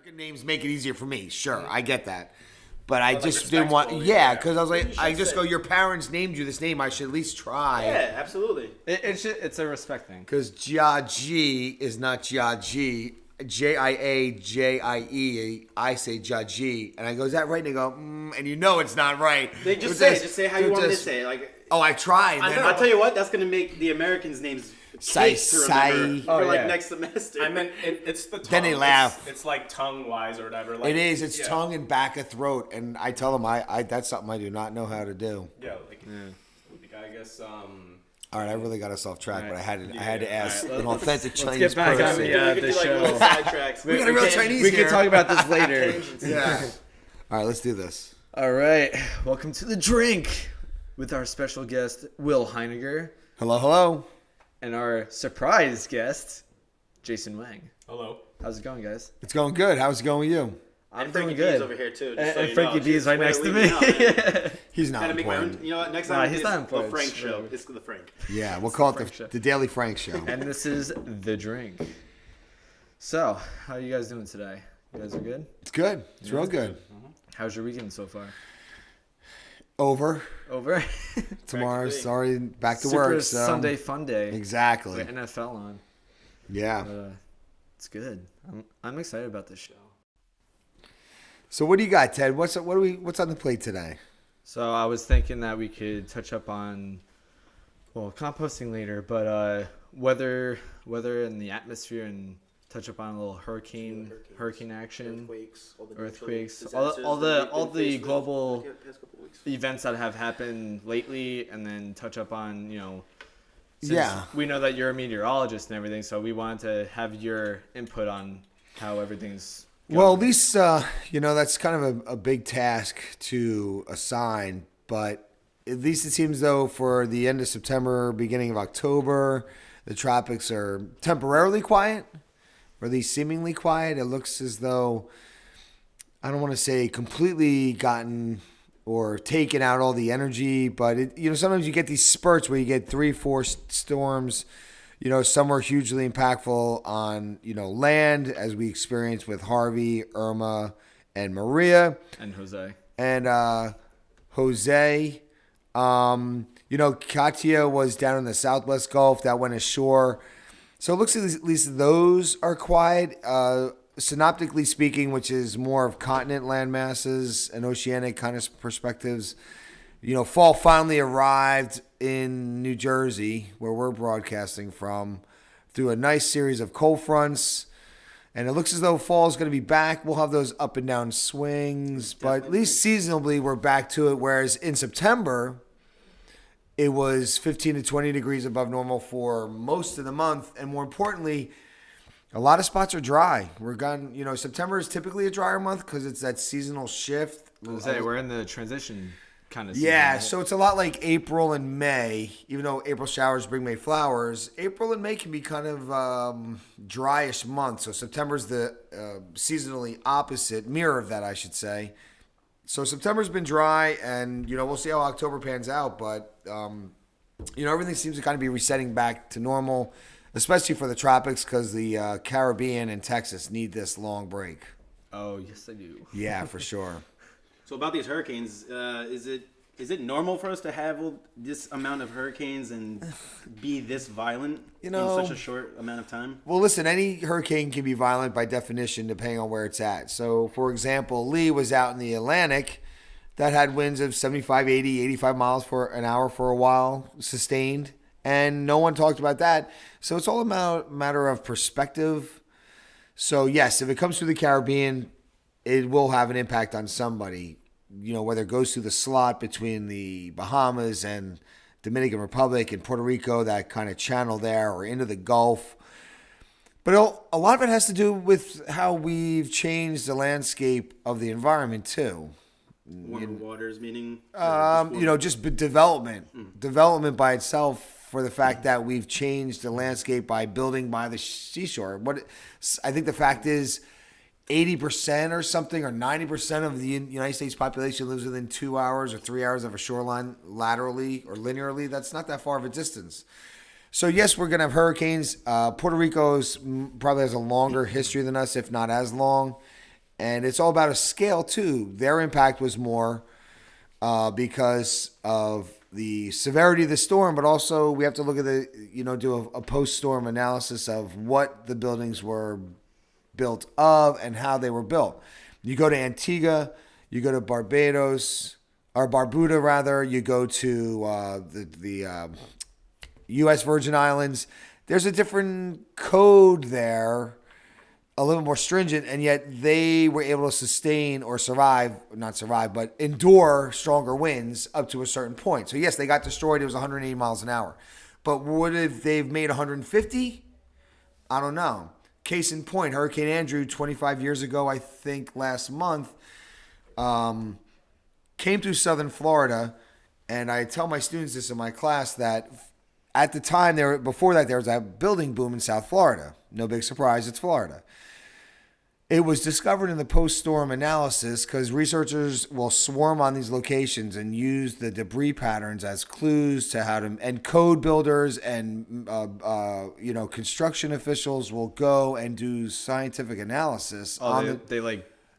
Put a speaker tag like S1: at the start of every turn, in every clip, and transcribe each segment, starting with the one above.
S1: American names make it easier for me. Sure, I get that. But I just didn't want, because I was like, I just go, your parents named you this name. I should at least try.
S2: Yeah, absolutely.
S3: It's a respect thing.
S1: Because Jiaji is not Jiaji. Jiaie. I say Jiaji. And I go, is that right? And they go, and you know it's not right.
S2: They just say how you want me to say it. Like,
S1: oh, I tried.
S2: I'll tell you what, that's going to make the Americans' names cakes to remember for next semester.
S4: I meant it's the tongue.
S1: Then they laugh.
S4: It's like tongue-wise or whatever. Like,
S1: it is. It's tongue and back of throat. And I tell them I that's something I do not know how to do.
S4: Yeah, I guess.
S1: All right, I really got us off track, but I had to ask an authentic Chinese
S3: Let's get back on the show.
S1: We got a real Chinese
S3: We
S1: here.
S3: can talk about this later.
S1: Yeah. All right, let's do this.
S3: All right. Welcome to The Drink with our special guest, Will Heyniger.
S1: Hello, hello.
S3: And our surprise guest, Jason Wang.
S4: Hello.
S3: How's it going, guys?
S1: It's going good. How's it going with you?
S3: I'm
S2: Frankie
S3: doing good.
S2: B's over here too.
S3: And Frankie B is right next to me.
S1: He's not
S2: Make my
S1: important.
S2: own, you know what? Next time
S3: he's
S2: it's
S3: not
S2: the
S3: important.
S2: Frank show. It's the Frank.
S1: Yeah, we'll call
S3: Frank
S1: it
S3: show.
S1: the Daily Frank Show.
S3: And this is The Drink. So, how are you guys doing today? You guys are good?
S1: It's good. It's real good.
S3: How's your weekend so far?
S1: Over. Tomorrow's already back to work. So.
S3: Sunday fun day.
S1: Exactly.
S3: With NFL on.
S1: Yeah.
S3: It's good. I'm excited about this show.
S1: So what do you got, Ted? What's on the plate today?
S3: So I was thinking that we could touch up on, composting later, but weather in the atmosphere and touch up on a little hurricane action, earthquakes, all the global events that have happened lately, and then touch up on we know that you're a meteorologist and everything, so we wanted to have your input on how everything's going.
S1: Well, at least that's kind of a big task to assign, but at least it seems though for the end of September, beginning of October, the tropics are temporarily quiet, or at least seemingly quiet. It looks as though, I don't want to say completely gotten or taken out all the energy, but sometimes you get these spurts where you get 3-4 storms. Some are hugely impactful on, land, as we experienced with Harvey, Irma, and Maria.
S3: And Jose.
S1: Katia was down in the Southwest Gulf. That went ashore. So it looks at least those are quiet. Synoptically speaking, which is more of continent land masses and oceanic kind of perspectives, fall finally arrived in New Jersey, where we're broadcasting from, through a nice series of cold fronts. And it looks as though fall is going to be back. We'll have those up and down swings, but at least seasonably we're back to it. Whereas in September, it was 15 to 20 degrees above normal for most of the month. And more importantly, a lot of spots are dry. September is typically a drier month because it's that seasonal shift.
S3: We're in the transition kind of season.
S1: Yeah,
S3: right?
S1: so it's a lot like April and May. Even though April showers bring May flowers, April and May can be kind of dryish months. So September's the seasonally opposite, mirror of that, I should say. So September's been dry, and we'll see how October pans out. But everything seems to kind of be resetting back to normal, especially for the tropics, because the Caribbean and Texas need this long break.
S3: Oh, yes, they do.
S1: Yeah, for sure.
S2: So about these hurricanes, is it normal for us to have this amount of hurricanes and be this violent in such a short amount of time?
S1: Well, listen, any hurricane can be violent by definition, depending on where it's at. So, for example, Lee was out in the Atlantic that had winds of 75, 80, 85 miles per an hour for a while, sustained, and no one talked about that. So it's all a matter of perspective. So, yes, if it comes through the Caribbean, it will have an impact on somebody, whether it goes through the slot between the Bahamas and Dominican Republic and Puerto Rico, that kind of channel there, or into the Gulf. But a lot of it has to do with how we've changed the landscape of the environment, too.
S2: Warmer waters, meaning?
S1: Just development. Development by itself, for the fact that we've changed the landscape by building by the seashore. I think the fact is, 80% or something, or 90% of the United States population lives within 2 hours or 3 hours of a shoreline laterally or linearly. That's not that far of a distance. So, yes, we're going to have hurricanes. Puerto Rico probably has a longer history than us, if not as long. And it's all about a scale too. Their impact was more because of the severity of the storm, but also we have to look at do a post-storm analysis of what the buildings were built of and how they were built. You go to Antigua, you go to Barbuda rather, you go to the U.S. Virgin Islands. There's a different code there, a little more stringent, and yet they were able to sustain or endure stronger winds up to a certain point. So yes, they got destroyed. It was 180 miles an hour. But would have they've made 150? I don't know. Case in point, Hurricane Andrew 25 years ago, I think last month, came through southern Florida, and I tell my students this in my class that at the time, before that, there was a building boom in South Florida. No big surprise, it's Florida. It was discovered in the post-storm analysis because researchers will swarm on these locations and use the debris patterns as clues to how to, and code builders and construction officials will go and do scientific analysis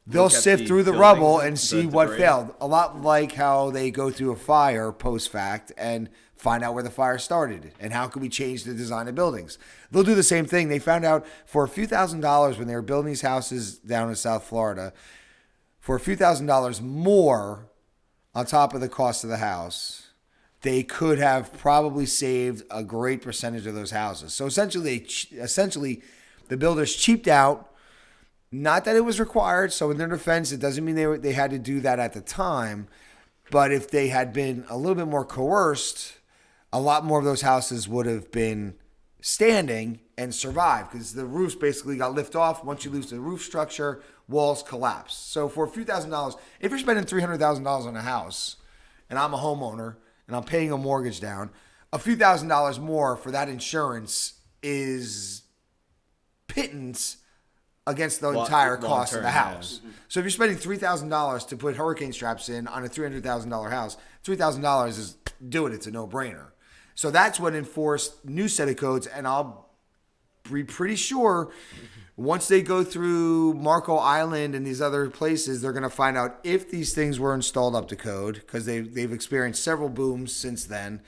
S1: they'll sift through the rubble and see what failed. A lot like how they go through a fire post-fact and find out where the fire started and how can we change the design of buildings. They'll do the same thing. They found out for a few $1,000s when they were building these houses down in South Florida, for a few $1,000s more on top of the cost of the house, they could have probably saved a great percentage of those houses. So essentially, the builders cheaped out. Not that it was required. So in their defense, it doesn't mean they had to do that at the time. But if they had been a little bit more coerced, a lot more of those houses would have been standing and survived because the roofs basically got lifted off. Once you lose the roof structure, walls collapse. So for a few $1,000s, if you're spending $300,000 on a house and I'm a homeowner and I'm paying a mortgage down, a few $1,000s more for that insurance is pittance against the entire cost of the house. Yeah. So if you're spending $3,000 to put hurricane straps in on a $300,000 house, $3,000 is do it. It's a no-brainer. So that's what enforced new set of codes, and I'll be pretty sure once they go through Marco Island and these other places, they're going to find out if these things were installed up to code because they've experienced several booms since then,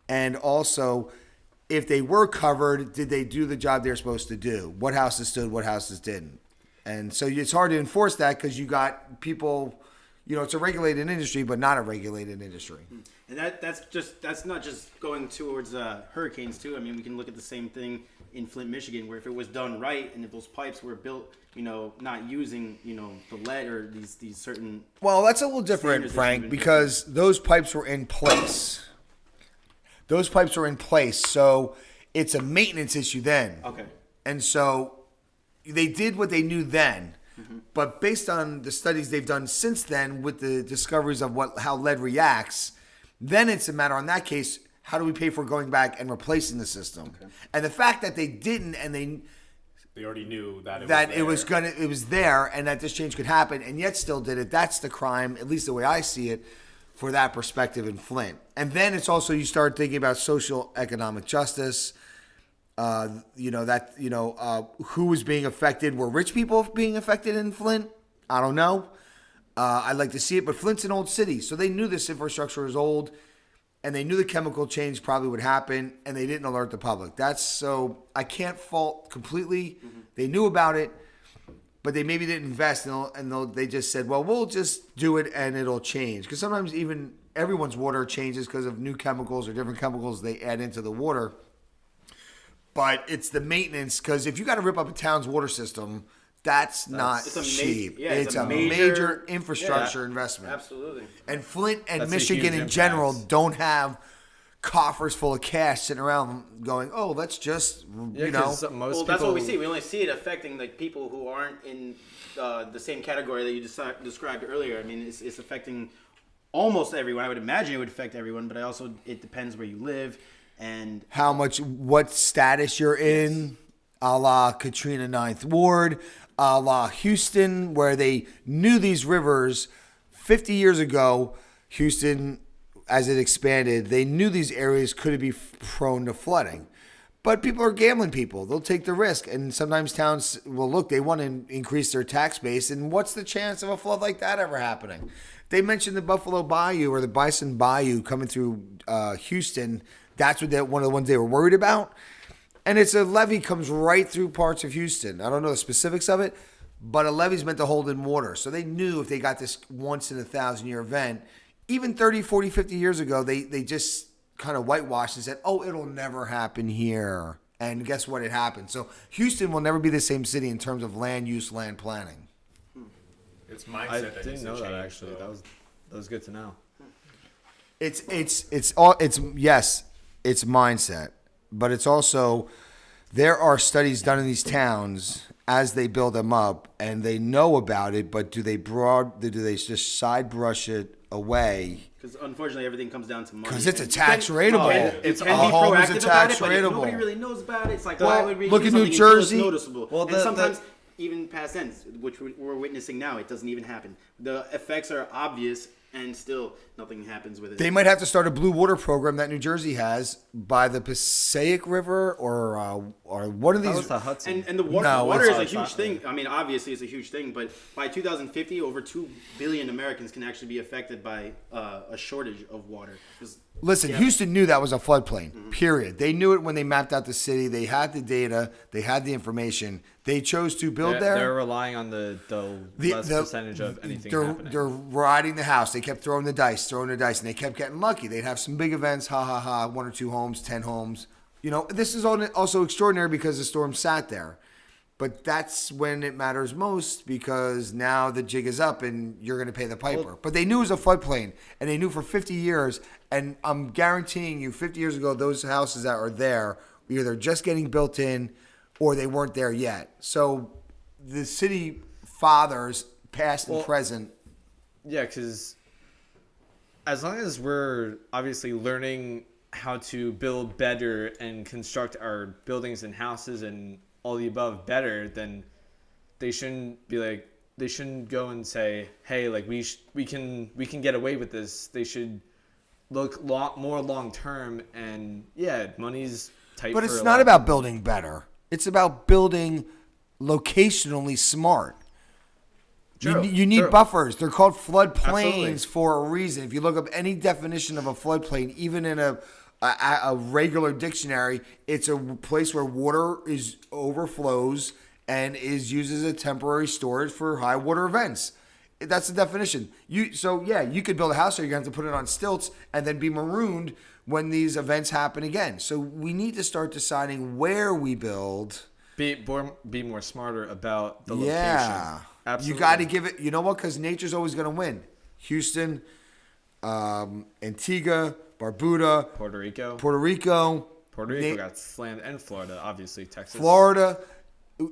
S1: and also if they were covered, did they do the job they're supposed to do? What houses stood, what houses didn't? And so it's hard to enforce that because you got people, it's a regulated industry, but not a regulated industry.
S2: And that's not just going towards hurricanes too. I mean, we can look at the same thing in Flint, Michigan, where if it was done right and if those pipes were built, not using, the lead or these certain.
S1: Well, that's a little different, Frank, because those pipes were in place. So it's a maintenance issue then.
S2: Okay.
S1: And so they did what they knew then. Mm-hmm. But based on the studies they've done since then with the discoveries of how lead reacts, then it's a matter, in that case, how do we pay for going back and replacing the system? Okay. And the fact that they didn't and they
S4: already knew that
S1: it was there and that this change could happen and yet still did it, that's the crime, at least the way I see it, for that perspective in Flint. And then it's also, you start thinking about social economic justice, who was being affected. Were rich people being affected in Flint? I don't know. I'd like to see it, but Flint's an old city. So they knew this infrastructure was old and they knew the chemical change probably would happen and they didn't alert the public. So I can't fault completely. Mm-hmm. They knew about it, but they maybe didn't invest and they just said, well, we'll just do it and it'll change. Because sometimes even everyone's water changes because of new chemicals or different chemicals they add into the water. But it's the maintenance, because if you got to rip up a town's water system, that's not cheap. It's a major infrastructure investment.
S2: Absolutely.
S1: And Flint and Michigan in general don't have coffers full of cash sitting around going, oh, let's just,
S2: that's what we see. We only see it affecting the people who aren't in the same category that you described earlier. I mean, it's affecting almost everyone. I would imagine it would affect everyone, but it depends where you live and
S1: what status you're in, a la Katrina 9th Ward, a la Houston, where they knew these rivers 50 years ago. Houston, as it expanded, they knew these areas could be prone to flooding. But people are gambling people. They'll take the risk. And sometimes towns will look, they want to increase their tax base. And what's the chance of a flood like that ever happening? They mentioned the Buffalo Bayou or the Bison Bayou coming through Houston. That's what one of the ones they were worried about. And it's a levee comes right through parts of Houston. I don't know the specifics of it, but a levee's meant to hold in water. So they knew if they got this once in a 1,000-year event, even 30, 40, 50 years ago, they just kind of whitewashed and said, oh, it'll never happen here. And guess what? It happened. So Houston will never be the same city in terms of land use, land planning.
S4: It's mindset
S3: I
S4: that
S3: didn't
S4: needs
S3: know
S4: to
S3: that
S4: change,
S3: actually.
S4: though.
S3: That was good to know.
S1: It's mindset, but it's also there are studies done in these towns as they build them up, and they know about it. But do they just side brush it away?
S2: Because unfortunately, everything comes down to money.
S1: Because it's a
S2: And
S1: tax
S2: you
S1: rateable.
S2: It's
S1: a
S2: can be
S1: home is
S2: proactive
S1: a
S2: about
S1: tax
S2: it, but
S1: rateable.
S2: nobody really knows about it. It's like,
S1: Well,
S2: why would we
S1: look
S2: do
S1: at New
S2: something until it's
S1: Jersey.
S2: noticeable?
S3: Well,
S2: And sometimes even past tense, which we're witnessing now, it doesn't even happen. The effects are obvious, and still nothing happens with it.
S1: They might have to start a blue water program that New Jersey has by the Passaic River or one of
S3: That
S1: these.
S3: was the Hudson.
S2: And the water,
S1: No,
S2: water
S1: it's
S2: is a
S1: not.
S2: huge thing. I mean, obviously, it's a huge thing. But by 2050, over 2 billion Americans can actually be affected by a shortage of water.
S1: Listen, Houston knew that was a floodplain, period. They knew it when they mapped out the city. They had the data. They had the information. They chose to build there.
S3: They're relying on the less percentage of anything happening.
S1: They're riding the house. They kept throwing the dice, and they kept getting lucky. They'd have some big events, 1 or 2 homes, 10 homes. You know, this is also extraordinary because the storm sat there. But that's when it matters most because now the jig is up and you're going to pay the piper. But they knew it was a floodplain, and they knew for 50 years. And I'm guaranteeing you, 50 years ago, those houses that are there were either just getting built in or they weren't there yet. So the city fathers, past and present.
S3: Yeah, because as long as we're obviously learning how to build better and construct our buildings and houses and all the above better, then they shouldn't go and say, hey, like we can get away with this. They should look more long term, and money's tight.
S1: But it's not about building better. It's about building locationally smart.
S3: True,
S1: You need
S3: true.
S1: buffers. They're called floodplains
S3: Absolutely.
S1: for a reason. If you look up any definition of a floodplain, even in a regular dictionary, it's a place where water overflows and is used as a temporary storage for high water events. That's the definition. You could build a house there. You're going to have to put it on stilts and then be marooned when these events happen again. So we need to start deciding where we build.
S3: Be more smarter about the location.
S1: Yeah.
S3: Absolutely.
S1: You got to give it, you know what? Because nature's always going to win. Houston, Antigua, Barbuda,
S3: Puerto Rico.
S1: Puerto Rico
S3: Got slammed, and Florida, obviously Texas.
S1: Florida.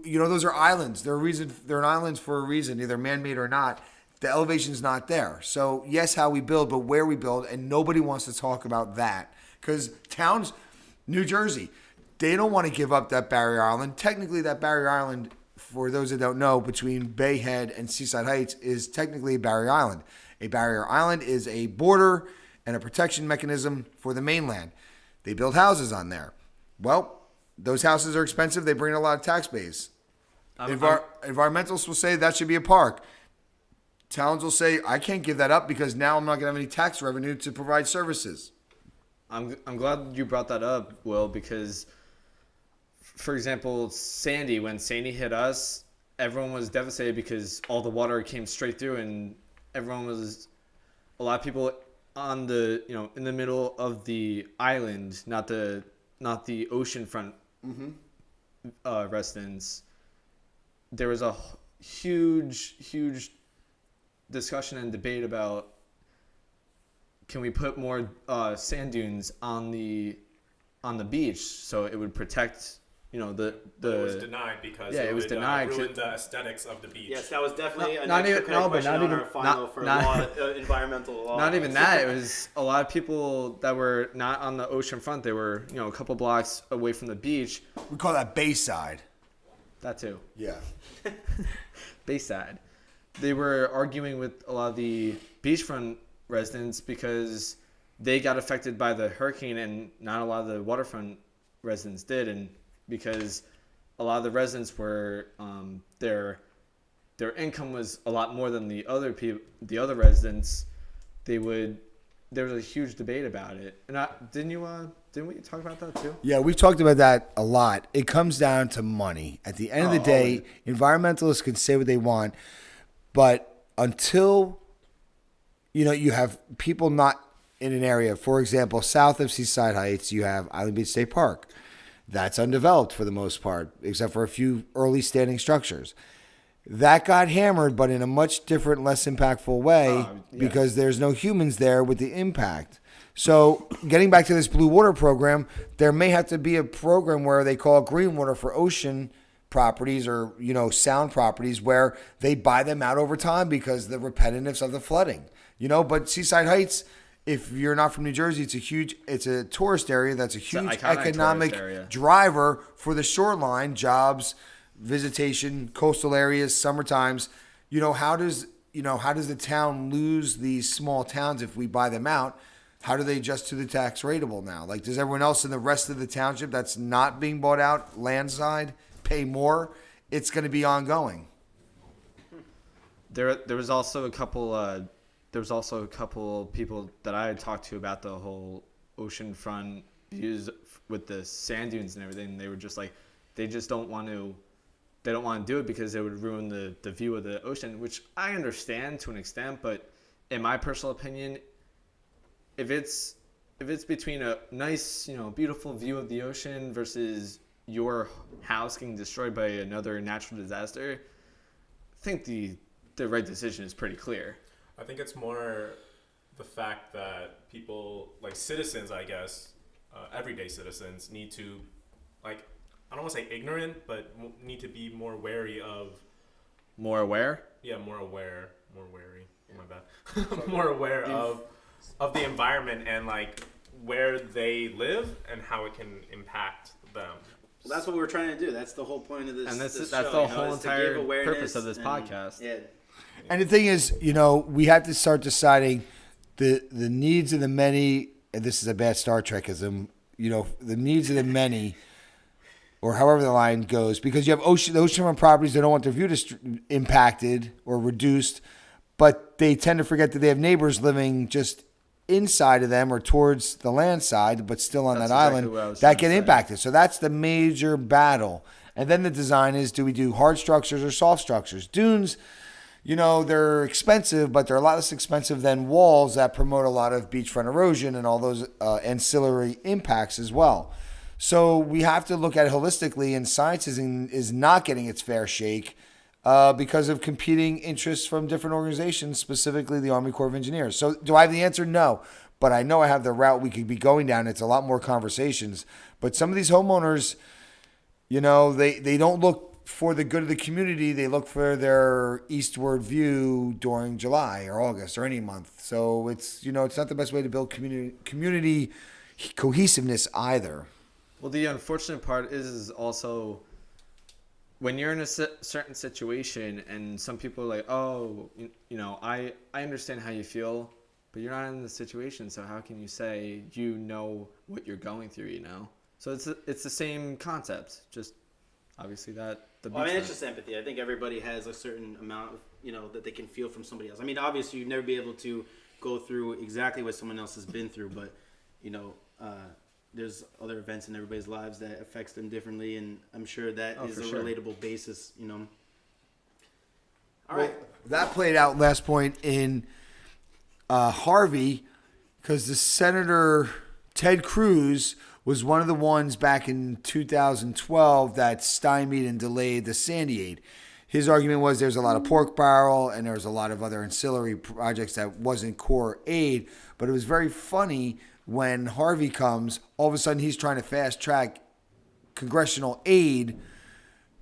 S1: You know, those are islands. They're islands for a reason, either man-made or not. The elevation's not there. So, yes, how we build, but where we build, and nobody wants to talk about that. Because towns, New Jersey, they don't want to give up that barrier island. Technically, that barrier island, for those that don't know, between Bay Head and Seaside Heights is technically a barrier island. A barrier island is a border and a protection mechanism for the mainland. They build houses on there. Well, those houses are expensive. They bring in a lot of tax base. Environmentalists will say that should be a park. Towns will say, I can't give that up because now I'm not going to have any tax revenue to provide services.
S3: I'm glad you brought that up, Will, because, for example, when Sandy hit us, everyone was devastated because all the water came straight through, and a lot of people in the middle of the island, not the oceanfront residents. There was a huge discussion and debate about, can we put more sand dunes on the beach so it would protect it was
S4: denied because
S3: it was denied.
S4: Ruined the aesthetics of the beach.
S2: Yes, that was definitely an
S3: not
S2: extra
S3: even-
S2: question
S3: not
S2: on
S3: even-
S2: our final
S3: not-
S2: for
S3: not-
S2: environmental law.
S3: Not even that. It was a lot of people that were not on the ocean front. They were, a couple blocks away from the beach.
S1: We call that Bayside.
S3: That too.
S1: Yeah.
S3: Bayside. They were arguing with a lot of the beachfront residents because they got affected by the hurricane and not a lot of the waterfront residents did, and because a lot of the residents were their income was a lot more than the other residents, there was a huge debate about it. And didn't we talk about that too?
S1: Yeah, we've talked about that a lot. It comes down to money. At the end of the day, environmentalists can say what they want, but until you have people not in an area, for example, south of Seaside Heights, you have Island Beach State Park. That's undeveloped for the most part, except for a few early standing structures. That got hammered, but in a much different, less impactful way because there's no humans there with the impact. So getting back to this Blue Water program, there may have to be a program where they call it green water for ocean properties or, sound properties where they buy them out over time because of the repetitiveness of the flooding. But Seaside Heights, if you're not from New Jersey, it's a tourist area that's a huge economic driver for the shoreline, jobs, visitation, coastal areas, summer times. How does the town lose these small towns if we buy them out? How do they adjust to the tax rateable now? Like, does everyone else in the rest of the township that's not being bought out landside pay more? It's going to be ongoing.
S3: There was also a couple people that I had talked to about the whole oceanfront views with the sand dunes and everything. They were just like, they don't want to do it because it would ruin the view of the ocean, which I understand to an extent. But in my personal opinion, if it's between a nice, beautiful view of the ocean versus your house getting destroyed by another natural disaster, I think the right decision is pretty clear.
S4: I think it's more the fact that people, like citizens, I guess, everyday citizens, need to, like, I don't want to say ignorant, but need to be more wary of.
S3: More aware?
S4: Yeah, more aware. More wary. Oh, my bad. More aware of the environment and, like, where they live and how it can impact them.
S2: Well, that's what we're trying to do. That's the whole point of this.
S3: And
S2: that's
S3: the whole entire purpose of this podcast.
S2: Yeah.
S1: And the thing is, we have to start deciding the needs of the many, and this is a bad Star Trekism, the needs of the many, or however the line goes, because you have the oceanfront properties that don't want their view impacted or reduced, but they tend to forget that they have neighbors living just inside of them or towards the land side, but still on that island that get impacted. So that's the major battle. And then the design is, do we do hard structures or soft structures? Dunes, they're expensive, but they're a lot less expensive than walls that promote a lot of beachfront erosion and all those ancillary impacts as well. So we have to look at it holistically, and science is not getting its fair shake because of competing interests from different organizations, specifically the Army Corps of Engineers. So do I have the answer? No. But I know I have the route we could be going down. It's a lot more conversations. But some of these homeowners, they don't look for the good of the community. They look for their eastward view during July or August or any month. So it's, it's not the best way to build community cohesiveness either.
S3: Well, the unfortunate part is also when you're in a certain situation and some people are like, oh, I understand how you feel, but you're not in the situation. So how can you say what you're going through, So it's the same concept, just obviously that.
S2: It's just empathy. I think everybody has a certain amount of, that they can feel from somebody else. I mean, obviously you'd never be able to go through exactly what someone else has been through, but, there's other events in everybody's lives that affects them differently, and I'm sure that is a relatable basis, All right.
S1: That played out last point in Harvey because the Senator Ted Cruz was one of the ones back in 2012 that stymied and delayed the Sandy aid. His argument was there's a lot of pork barrel and there's a lot of other ancillary projects that wasn't core aid, but it was very funny when Harvey comes, all of a sudden he's trying to fast track congressional aid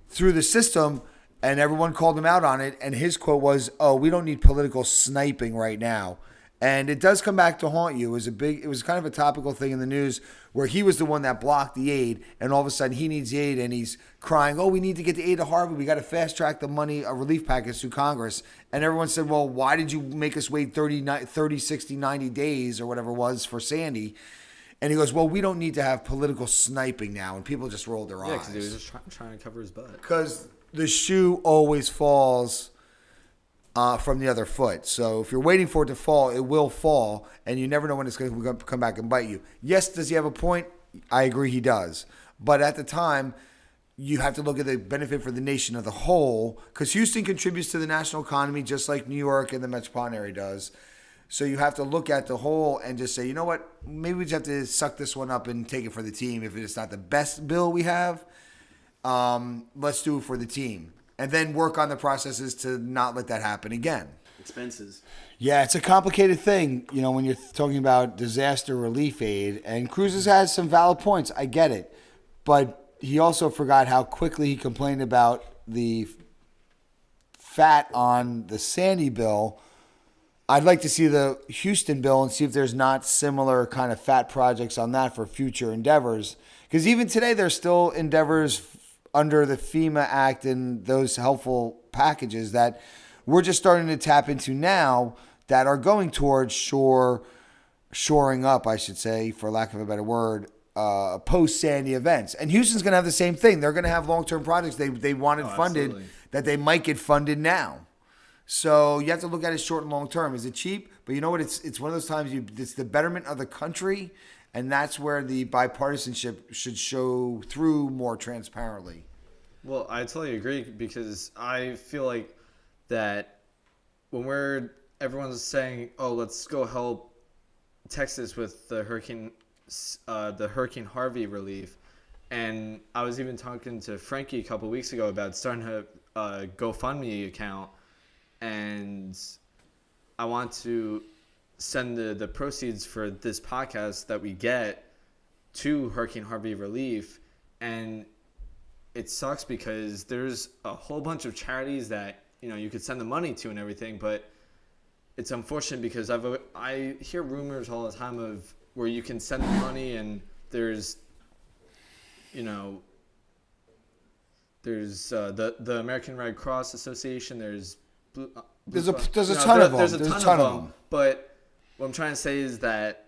S1: through the system, and everyone called him out on it. And his quote was, "Oh, we don't need political sniping right now." And it does come back to haunt you. It was kind of a topical thing in the news where he was the one that blocked the aid, and all of a sudden he needs the aid, and he's crying, "Oh, we need to get the aid to Harvey. We got to fast track the money, a relief package through Congress." And everyone said, "Well, why did you make us wait 30, 60, 90 days or whatever it was for Sandy?" And he goes, well, we don't need to have political sniping now. And people just rolled their
S3: Yeah,
S1: eyes.
S3: because he was just trying to cover his butt.
S1: Because the shoe always falls from the other foot. So if you're waiting for it to fall, it will fall. And you never know when it's going to come back and bite you. Yes, does he have a point? I agree he does. But at the time, you have to look at the benefit for the nation as a whole. Because Houston contributes to the national economy just like New York and the metropolitan area does. So you have to look at the whole and just say, you know what, maybe we just have to suck this one up and take it for the team. If it's not the best bill we have, let's do it for the team. And then work on the processes to not let that happen again.
S2: Expenses.
S1: Yeah, it's a complicated thing, when you're talking about disaster relief aid. And Cruz has some valid points. I get it. But he also forgot how quickly he complained about the fat on the Sandy bill. I'd like to see the Houston bill and see if there's not similar kind of fat projects on that for future endeavors. Because even today, there's still endeavors under the FEMA Act and those helpful packages that we're just starting to tap into now that are going towards shoring up, I should say, for lack of a better word, post-Sandy events. And Houston's going to have the same thing. They're going to have long-term projects they wanted funded
S3: absolutely.
S1: that they might get funded now. So you have to look at it short and long term. Is it cheap? But you know what? It's one of those times it's the betterment of the country, and that's where the bipartisanship should show through more transparently.
S3: Well, I totally agree because I feel like that when everyone's saying, "Oh, let's go help Texas with the Hurricane Harvey relief," and I was even talking to Frankie a couple weeks ago about starting a GoFundMe account. And I want to send the proceeds for this podcast that we get to Hurricane Harvey relief. And it sucks because there's a whole bunch of charities that, you could send the money to and everything. But it's unfortunate because I hear rumors all the time of where you can send the money and there's the American Red Cross Association, there's
S1: There's a ton of them.
S3: There's a ton of them. But what I'm trying to say is that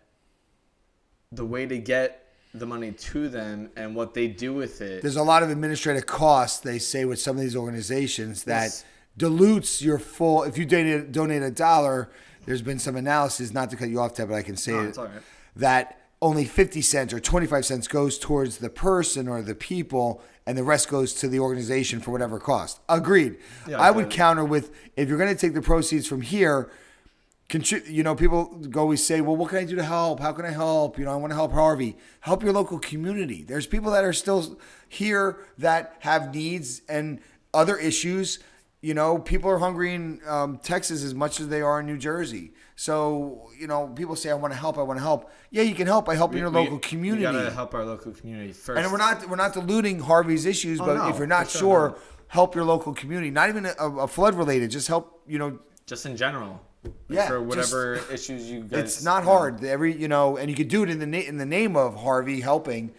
S3: the way to get the money to them and what they do with it.
S1: There's a lot of administrative costs, they say, with some of these organizations that dilutes your full. If you donate $1, there's been some analysis, not to cut you off, Ted, but I can say it,
S3: it's all right.
S1: that only 50 cents or 25 cents goes towards the person or the people, and the rest goes to the organization for whatever cost. Agreed.
S3: Yeah,
S1: I would counter with, if you're going to take the proceeds from here, people always say, well, what can I do to help? How can I help? I want to help Harvey. Help your local community. There's people that are still here that have needs and other issues. People are hungry in Texas as much as they are in New Jersey. So, people say, I want to help. Yeah, you can help by helping your local community.
S3: We got to help our local community first.
S1: And we're not diluting Harvey's issues, but if you're not sure, help your local community. Not even a flood related, just help,
S3: just in general.
S1: Yeah,
S3: for whatever issues you guys.
S1: It's not hard. And you could do it in the name of Harvey helping.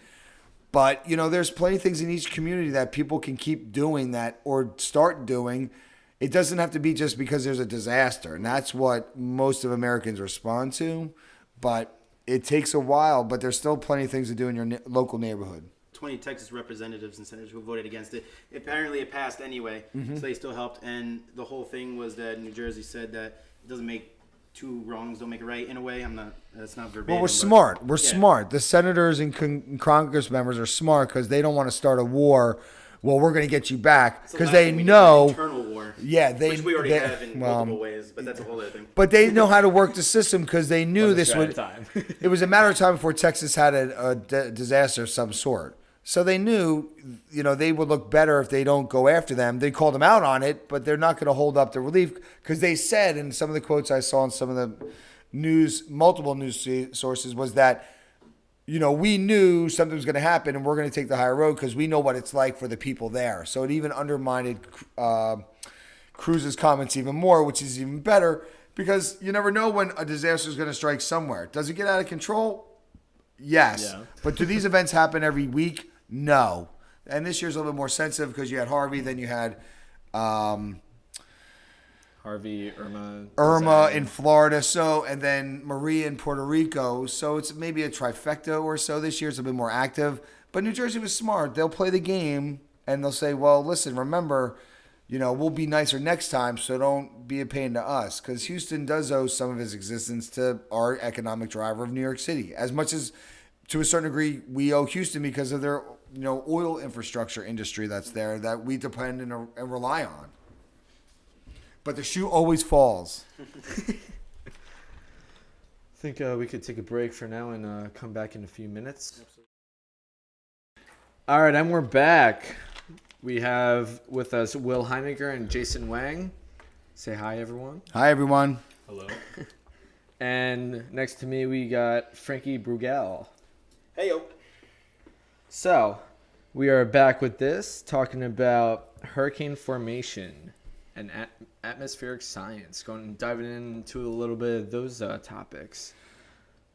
S1: But, there's plenty of things in each community that people can keep doing that or start doing. It doesn't have to be just because there's a disaster. And that's what most of Americans respond to. But it takes a while. But there's still plenty of things to do in your local neighborhood.
S2: 20 Texas representatives and senators who voted against it. Apparently it passed anyway. So they still helped. And the whole thing was that New Jersey said that it doesn't make two wrongs don't make a right in a way. That's not verbatim.
S1: Well, we're smart. We're smart. The senators and Congress members are smart because they don't want to start a war. Well, we're going to get you back because they know.
S2: Internal war.
S1: Yeah,
S2: which we already have in multiple ways, but that's a whole other thing.
S1: But they know how to work the system because they knew this would.
S3: Time.
S1: It was a matter of time before Texas had a disaster of some sort. So they knew, they would look better if they don't go after them. They called them out on it, but they're not going to hold up the relief because they said, in some of the quotes I saw in some of the multiple news sources, was that, we knew something was going to happen and we're going to take the higher road because we know what it's like for the people there. So it even undermined Cruz's comments even more, which is even better because you never know when a disaster is going to strike somewhere. Does it get out of control? Yes. Yeah. But do these events happen every week? No. And this year's a little bit more sensitive because you had Harvey, then you had
S3: Harvey, Irma.
S1: Irma
S3: Zan.
S1: in Florida, and then Maria in Puerto Rico. So it's maybe a trifecta or so this year. It's a bit more active. But New Jersey was smart. They'll play the game and they'll say, well, listen, remember, we'll be nicer next time, so don't be a pain to us. Because Houston does owe some of its existence to our economic driver of New York City. As much as, to a certain degree, we owe Houston because of their oil infrastructure industry that's there that we depend and rely on. But the shoe always falls.
S3: I think we could take a break for now and come back in a few minutes. All right, and we're back. We have with us Will Heyniger and Jason Wang. Say hi, everyone.
S1: Hi, everyone.
S4: Hello.
S3: And next to me, we got Frankie Brugal.
S2: Hey, yo.
S3: So, we are back with this, talking about hurricane formation and atmospheric science, diving into a little bit of those topics.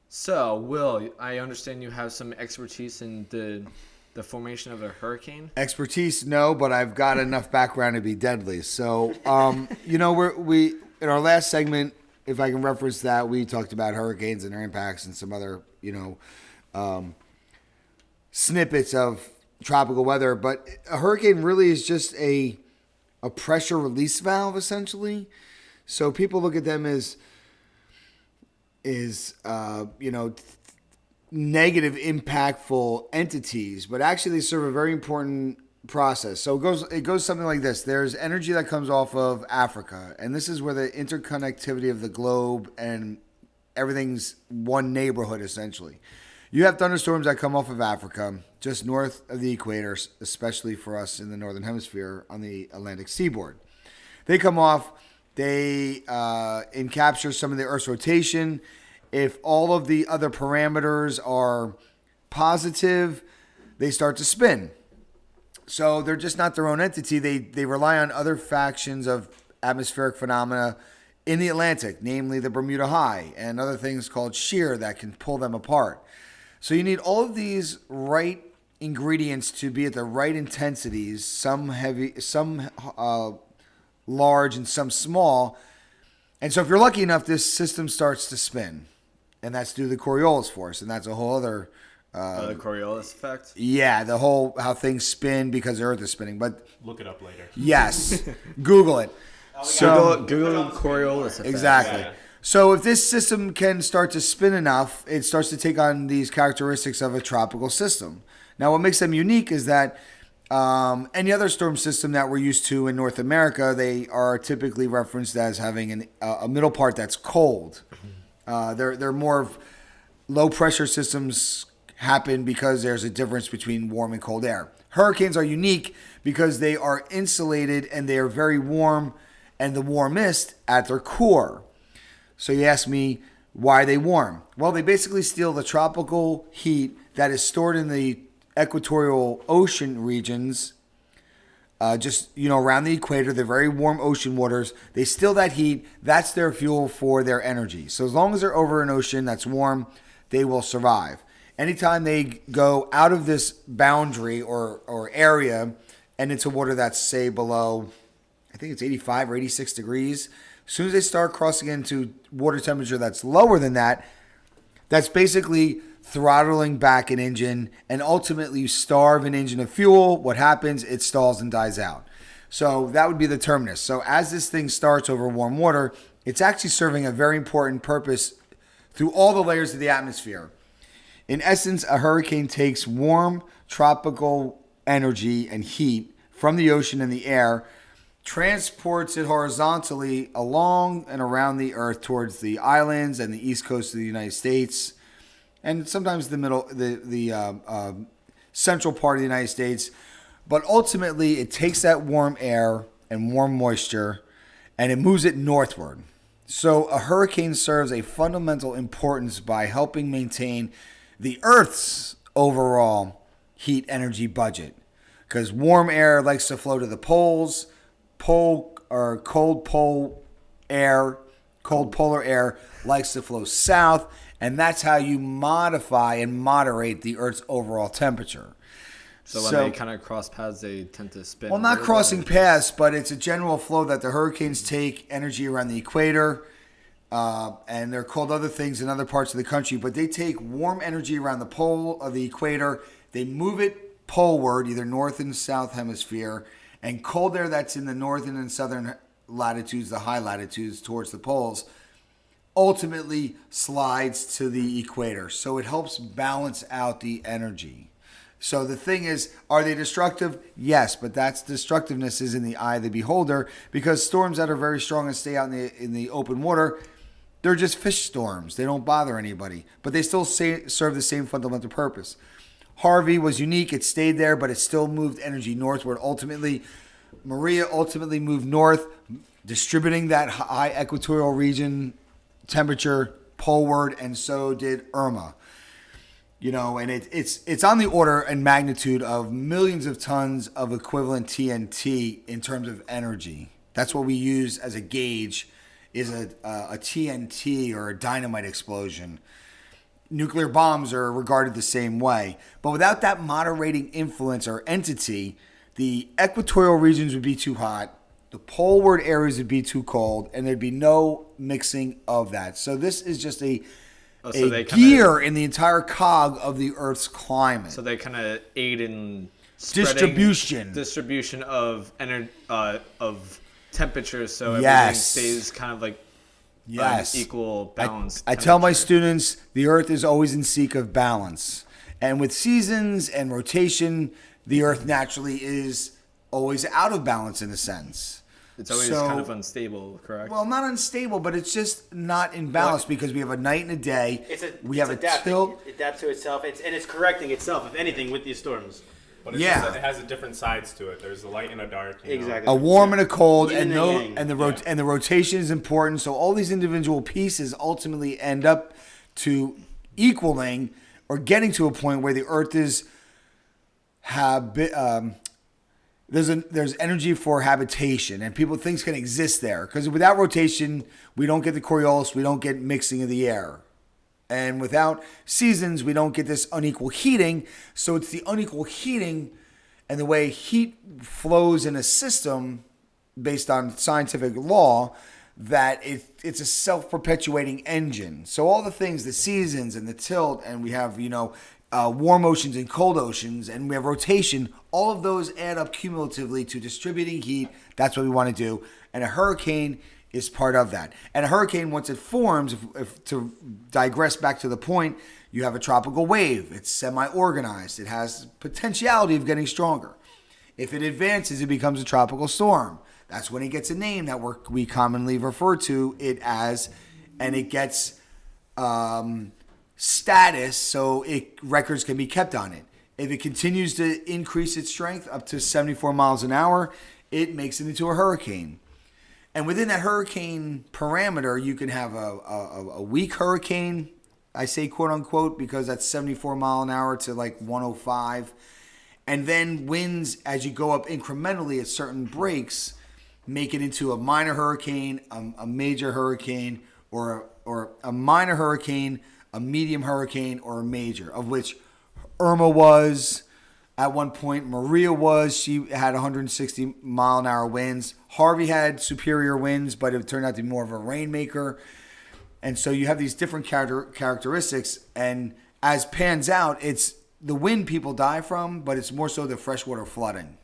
S3: So, Will, I understand you have some expertise in the formation of a hurricane.
S1: Expertise, no, but I've got enough background to be deadly. So, we in our last segment, if I can reference that, we talked about hurricanes and their impacts and some other, snippets of tropical weather. But a hurricane really is just a pressure release valve, essentially. So people look at them as negative impactful entities, but actually they serve a very important process. So it goes something like this. There's energy that comes off of Africa, and this is where the interconnectivity of the globe and everything's one neighborhood, essentially. You have thunderstorms that come off of Africa, just north of the equator, especially for us in the northern hemisphere on the Atlantic seaboard. They come off, they encapture some of the Earth's rotation. If all of the other parameters are positive, they start to spin. So they're just not their own entity. They rely on other factions of atmospheric phenomena in the Atlantic, namely the Bermuda High and other things called shear that can pull them apart. So you need all of these right ingredients to be at the right intensities, some heavy, some large, and some small. And so if you're lucky enough, this system starts to spin. And that's due to the Coriolis force. And that's a whole other...
S3: the Coriolis effect?
S1: Yeah, the whole how things spin because the Earth is spinning. But
S4: Look it up later.
S1: yes, Google it.
S3: Google Coriolis effect.
S1: Exactly.
S4: Yeah.
S1: So if this system can start to spin enough, it starts to take on these characteristics of a tropical system. Now, what makes them unique is that any other storm system that we're used to in North America, they are typically referenced as having a middle part that's cold. They're more of low pressure systems happen because there's a difference between warm and cold air. Hurricanes are unique because they are insulated and they are very warm and the warmest at their core. So you ask me, why are they warm? Well, they basically steal the tropical heat that is stored in the equatorial ocean regions, around the equator, the very warm ocean waters. They steal that heat. That's their fuel for their energy. So as long as they're over an ocean that's warm, they will survive. Anytime they go out of this boundary or area and into water that's, say, below, I think it's 85 or 86 degrees, as soon as they start crossing into water temperature that's lower than that, that's basically throttling back an engine, and ultimately you starve an engine of fuel. What happens? It stalls and dies out. So that would be the terminus. So as this thing starts over warm water, it's actually serving a very important purpose through all the layers of the atmosphere. In essence, a hurricane takes warm tropical energy and heat from the ocean and the air, transports it horizontally along and around the Earth towards the islands and the east coast of the United States, and sometimes the central part of the United States. But ultimately, it takes that warm air and warm moisture, and it moves it northward. So a hurricane serves a fundamental importance by helping maintain the Earth's overall heat energy budget, because warm air likes to flow to the poles. Cold polar air likes to flow south, and that's how you modify and moderate the Earth's overall temperature.
S3: So when they kind of cross paths, they tend to spin.
S1: Well, not crossing paths, but it's a general flow that the hurricanes take energy around the equator, and they're called other things in other parts of the country, but they take warm energy around the pole of the equator, they move it poleward, either north and south hemisphere, and cold air that's in the northern and southern latitudes, the high latitudes towards the poles, ultimately slides to the equator. So it helps balance out the energy. So the thing is, are they destructive? Yes, but that's destructiveness is in the eye of the beholder, because storms that are very strong and stay out in the open water, they're just fish storms. They don't bother anybody, but they still serve the same fundamental purpose. Harvey was unique. It stayed there, but it still moved energy northward. Maria ultimately moved north, distributing that high equatorial region temperature poleward, and so did Irma. And it's on the order and magnitude of millions of tons of equivalent TNT in terms of energy. That's what we use as a gauge, is a TNT or a dynamite explosion. Nuclear bombs are regarded the same way. But without that moderating influence or entity, the equatorial regions would be too hot, the poleward areas would be too cold, and there'd be no mixing of that. So this is just a gear in the entire cog of the Earth's climate.
S3: So they kind of aid in
S1: distribution
S3: of of temperatures, so everything stays kind of like equal balance.
S1: I tell my students the Earth is always in seek of balance, and with seasons and rotation, the Earth naturally is always out of balance in a sense.
S3: It's always kind of unstable, correct?
S1: Well, not unstable, but it's just not in balance because we have a night and a day. We have a tilt.
S2: It adapts to itself, and it's correcting itself, if anything, with these storms.
S4: But it's just that it has a different sides to it. There's a light and a dark.
S2: Exactly.
S1: A warm and a cold, and the rotation is important. So all these individual pieces ultimately end up to equaling or getting to a point where the Earth is there's energy for habitation, and people things can exist there, because without rotation we don't get the Coriolis, we don't get mixing of the air, and without seasons we don't get this unequal heating. So it's the unequal heating and the way heat flows in a system based on scientific law that it's a self-perpetuating engine. So all the things, the seasons and the tilt, and we have warm oceans and cold oceans, and we have rotation, all of those add up cumulatively to distributing heat. That's what we want to do. And a hurricane is part of that. And a hurricane, once it forms, if to digress back to the point, you have a tropical wave. It's semi-organized. It has potentiality of getting stronger. If it advances, it becomes a tropical storm. That's when it gets a name that we commonly refer to it as, and it gets status, so records can be kept on it. If it continues to increase its strength up to 74 miles an hour, it makes it into a hurricane. And within that hurricane parameter, you can have a weak hurricane, I say quote unquote, because that's 74 mile an hour to like 105. And then winds, as you go up incrementally at certain breaks, make it into a minor hurricane, a major hurricane, or a minor hurricane, a medium hurricane, or a major, of which Irma was at one point. Maria was. She had 160 mile an hour winds. Harvey had superior winds, but it turned out to be more of a rainmaker. And so you have these different characteristics. And as pans out, it's the wind people die from, but it's more so the freshwater flooding.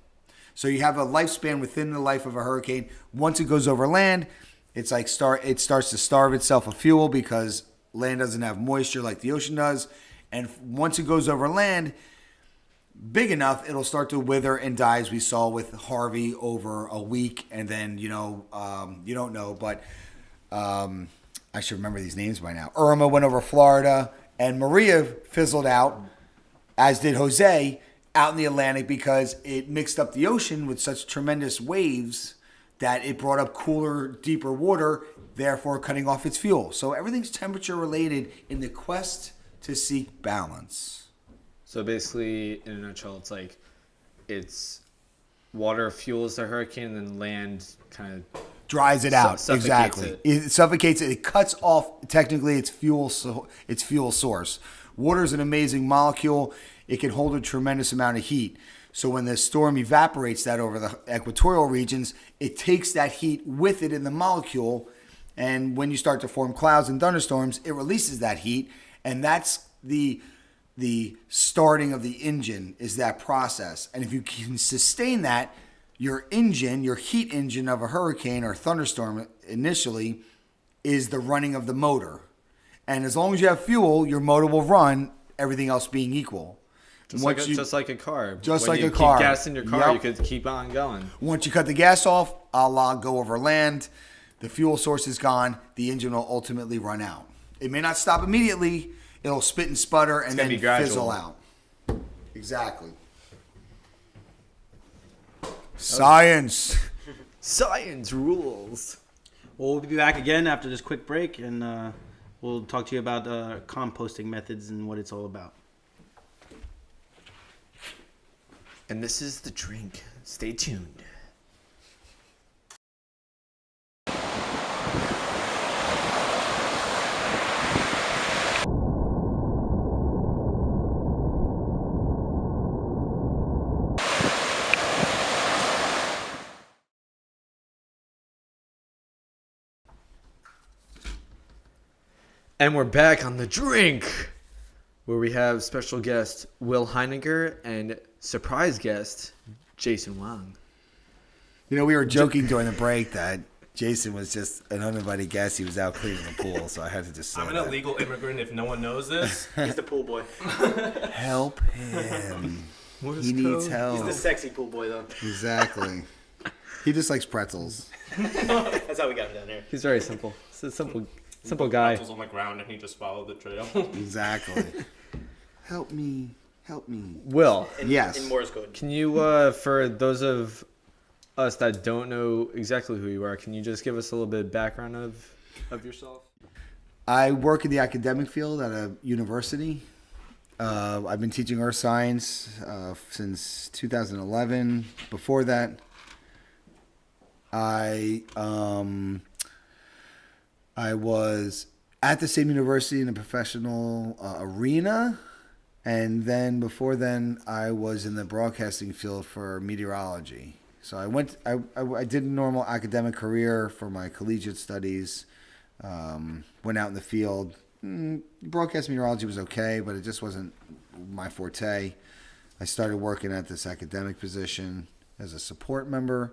S1: So you have a lifespan within the life of a hurricane. Once it goes over land, it's like it starts to starve itself of fuel because land doesn't have moisture like the ocean does. And once it goes over land, big enough, it'll start to wither and die, as we saw with Harvey over a week. And then, you don't know, but I should remember these names by now. Irma went over Florida, and Maria fizzled out, as did Jose, out in the Atlantic because it mixed up the ocean with such tremendous waves that it brought up cooler, deeper water, therefore cutting off its fuel. So everything's temperature related in the quest to seek balance.
S3: So basically, in a nutshell, it's like water fuels the hurricane, and then land kind of
S1: dries it out.
S3: Suffocates
S1: exactly. It suffocates it. It cuts off technically its fuel source. Water is an amazing molecule. It can hold a tremendous amount of heat. So when the storm evaporates that over the equatorial regions, it takes that heat with it in the molecule. And when you start to form clouds and thunderstorms, it releases that heat. And that's the starting of the engine, is that process. And if you can sustain that, your engine, your heat engine of a hurricane or thunderstorm initially, is the running of the motor. And as long as you have fuel, your motor will run, everything else being equal.
S3: Just like a car.
S1: Just
S3: when
S1: like
S3: you
S1: a car.
S3: keep gas in your car,
S1: Yep.
S3: you could keep on going.
S1: Once you cut the gas off, go over land, the fuel source is gone, the engine will ultimately run out. It may not stop immediately, it'll spit and sputter and then fizzle out. Exactly. Science.
S3: Science rules.
S2: Well, we'll be back again after this quick break, and we'll talk to you about composting methods and what it's all about.
S3: And this is the drink. Stay tuned. And we're back on the drink, where we have special guest Will Heyniger and surprise guest Jason Wang.
S1: You know, we were joking during the break that Jason was just an uninvited guest. He was out cleaning the pool, so I had to just say
S4: I'm an illegal immigrant if no one knows this.
S2: He's the pool boy.
S1: Help him. He needs help.
S2: He's the sexy pool boy, though.
S1: Exactly. He just likes pretzels.
S2: That's how we got him down here.
S3: He's very simple. He's a simple guy.
S4: Pretzels on the ground and he just followed the trail.
S1: Exactly. Help me. Help me.
S3: Will,
S1: Yes.
S2: In Morse code.
S3: can you, for those of us that don't know exactly who you are, can you just give us a little bit of background of yourself?
S1: I work in the academic field at a university. I've been teaching earth science since 2011. Before that, I was at the same university in a professional arena. And then before then, I was in the broadcasting field for meteorology. So I did a normal academic career for my collegiate studies, went out in the field. Broadcast meteorology was okay, but it just wasn't my forte. I started working at this academic position as a support member.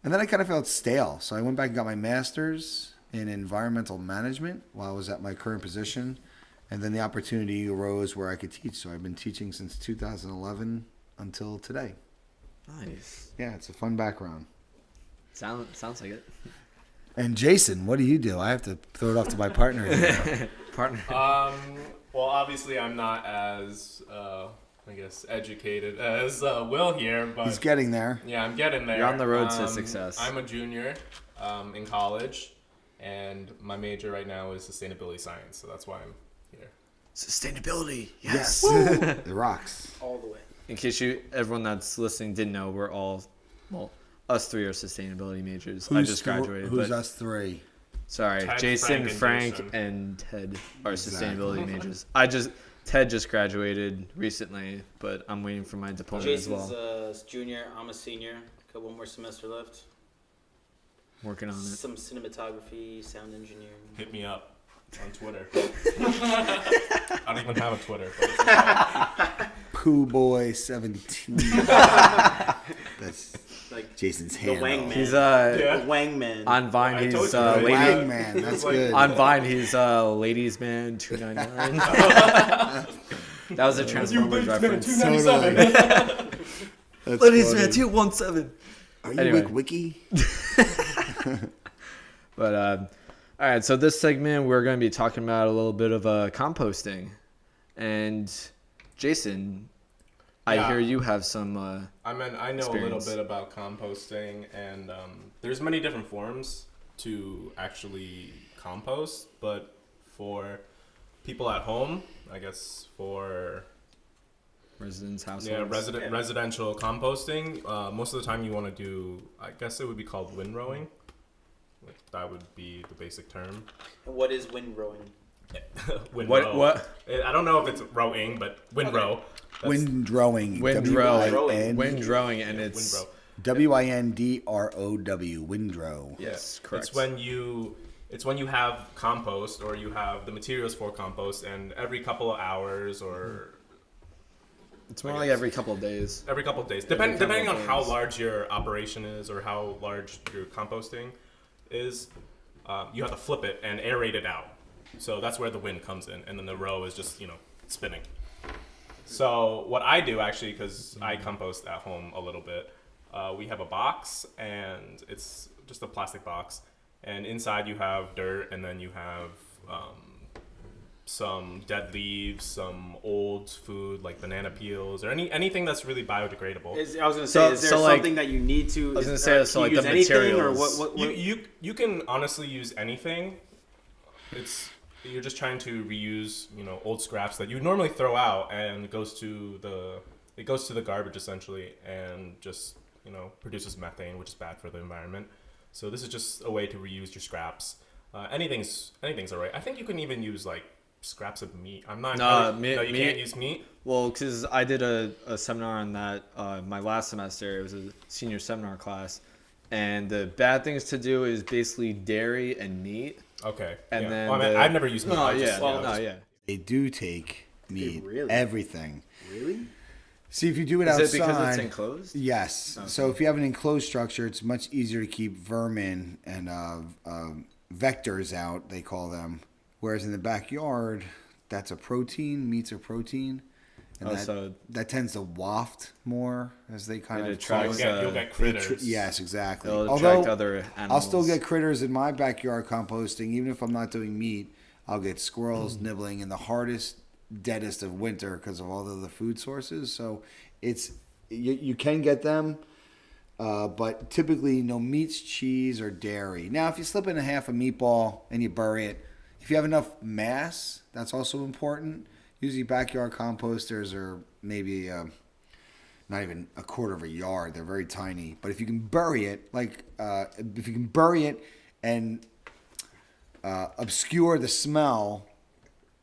S1: And then I kind of felt stale. So I went back and got my master's in environmental management while I was at my current position. And then the opportunity arose where I could teach. So I've been teaching since 2011 until today.
S3: Nice.
S1: Yeah, it's a fun background.
S3: Sounds like it.
S1: And Jason, what do you do? I have to throw it off to my partner here.
S3: Partner.
S4: Well, obviously I'm not as, I guess, educated as Will here, but
S1: He's getting there.
S4: yeah, I'm getting there.
S3: You're on the road to success.
S4: I'm a junior in college, and my major right now is sustainability science, so that's why I'm here.
S3: Sustainability.
S1: Yes. It rocks.
S2: All the way.
S3: In case everyone that's listening didn't know, we're all, well, us three are sustainity majors. I just graduated.
S1: Who's
S3: but,
S1: us three?
S3: Sorry,
S4: Ted,
S3: Jason,
S4: Frank,
S3: Frank,
S4: and
S3: and Ted are
S1: Exactly.
S3: sustainability majors. Ted just graduated recently, but I'm waiting for my diploma
S2: Jason's
S3: as well.
S2: a junior. I'm a senior. A couple more semester left.
S3: Working on it.
S2: Some cinematography, sound engineering.
S4: Hit me up on Twitter. I don't even have a Twitter. But it's okay.
S1: Pooh Boy 17. That's
S2: Like
S1: Jason's
S2: the
S1: handle.
S2: Wang man.
S3: He's
S2: The Wang man.
S3: on Vine.
S4: I
S3: He's
S4: told you, right?
S3: lady.
S1: Wang Man. That's
S4: Like-
S1: good.
S3: On Vine, he's ladies man 299. That was a Transformers reference.
S1: Totally. That's
S3: Ladies
S1: funny.
S3: man 217.
S1: Are you
S3: Anyway.
S1: Wiki?
S3: But all right, so this segment we're going to be talking about a little bit of composting, and Jason, I
S4: Yeah.
S3: hear you have some.
S4: I know a little
S3: Experience.
S4: bit about composting, and there's many different forms to actually compost, but for people at home, I guess for
S3: Residence households.
S4: residential composting, most of the time you want to do, I guess it would be called windrowing. That would be the basic term.
S2: What is windrowing?
S4: Windrow.
S3: What?
S4: I don't know if it's rowing, but windrow.
S1: Windrowing.
S3: Windrowing, and it's
S4: Windrow.
S1: Windrow. Windrow.
S3: yes, correct.
S4: It's when you have compost or you have the materials for compost, and every couple of hours or
S3: It's more like every couple of days.
S4: Depending on how large your operation is or how large your composting is, you have to flip it and aerate it out. So that's where the wind comes in, and then the row is just spinning. So what I do actually, because I compost at home a little bit, we have a box, and it's just a plastic box, and inside you have dirt, and then you have some dead leaves, some old food like banana peels, or anything that's really biodegradable.
S2: I was gonna say, is there something that you need to?
S3: I was gonna say, so like
S2: use
S3: the
S2: anything,
S3: materials.
S2: or what?
S4: You can honestly use anything. You're just trying to reuse old scraps that you normally throw out, and it goes to the garbage essentially, and just produces methane, which is bad for the environment. So this is just a way to reuse your scraps. Anything's alright. I think you can even use like scraps of meat. I'm not. No, you can't use meat.
S3: Well, because I did a seminar on that my last semester. It was a senior seminar class, and the bad things to do is basically dairy and meat.
S4: Okay.
S3: And then
S4: I've never used meat.
S1: They do take meat,
S2: really?
S1: everything.
S2: Really?
S1: See, if you do it
S3: Is
S1: outside,
S3: it because it's enclosed?
S1: Yes.
S3: Okay.
S1: So if you have an enclosed structure, it's much easier to keep vermin and vectors out, they call them. Whereas in the backyard, that's a protein. Meats are protein. And that tends to waft more as they kind of
S3: attracts,
S4: you'll get critters.
S1: yes, exactly.
S3: They'll
S1: Although
S3: attract other animals.
S1: I'll still get critters in my backyard composting, even if I'm not doing meat. I'll get squirrels nibbling in the hardest, deadest of winter because of all of the food sources. So it's you can get them, but typically no meats, cheese, or dairy. Now, if you slip in a half a meatball and you bury it, if you have enough mass, that's also important. Usually backyard composters are maybe not even a quarter of a yard. They're very tiny. But if you can bury it, if you can bury it and obscure the smell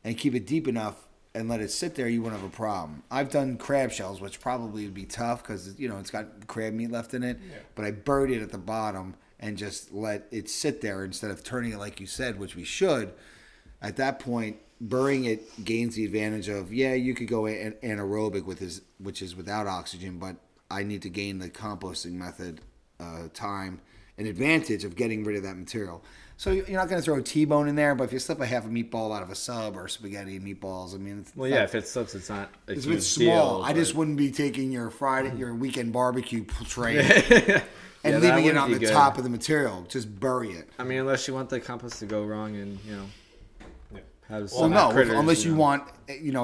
S1: and keep it deep enough and let it sit there, you won't have a problem. I've done crab shells, which probably would be tough because it's got crab meat left in it. Yeah. But I buried it at the bottom and just let it sit there instead of turning it like you said, which we should. At that point, burying it gains the advantage of, you could go anaerobic which is without oxygen, but I need to gain the composting method time and advantage of getting rid of that material. So you're not going to throw a T-bone in there, but if you slip a half a meatball out of a sub or spaghetti and meatballs, I mean,
S3: if it slips, it's not a
S1: it's
S3: huge
S1: small.
S3: deal.
S1: I just wouldn't be taking your weekend barbecue tray and leaving it on the top of the material. Just bury it.
S3: I mean, unless you want the compost to go wrong and
S1: unless you want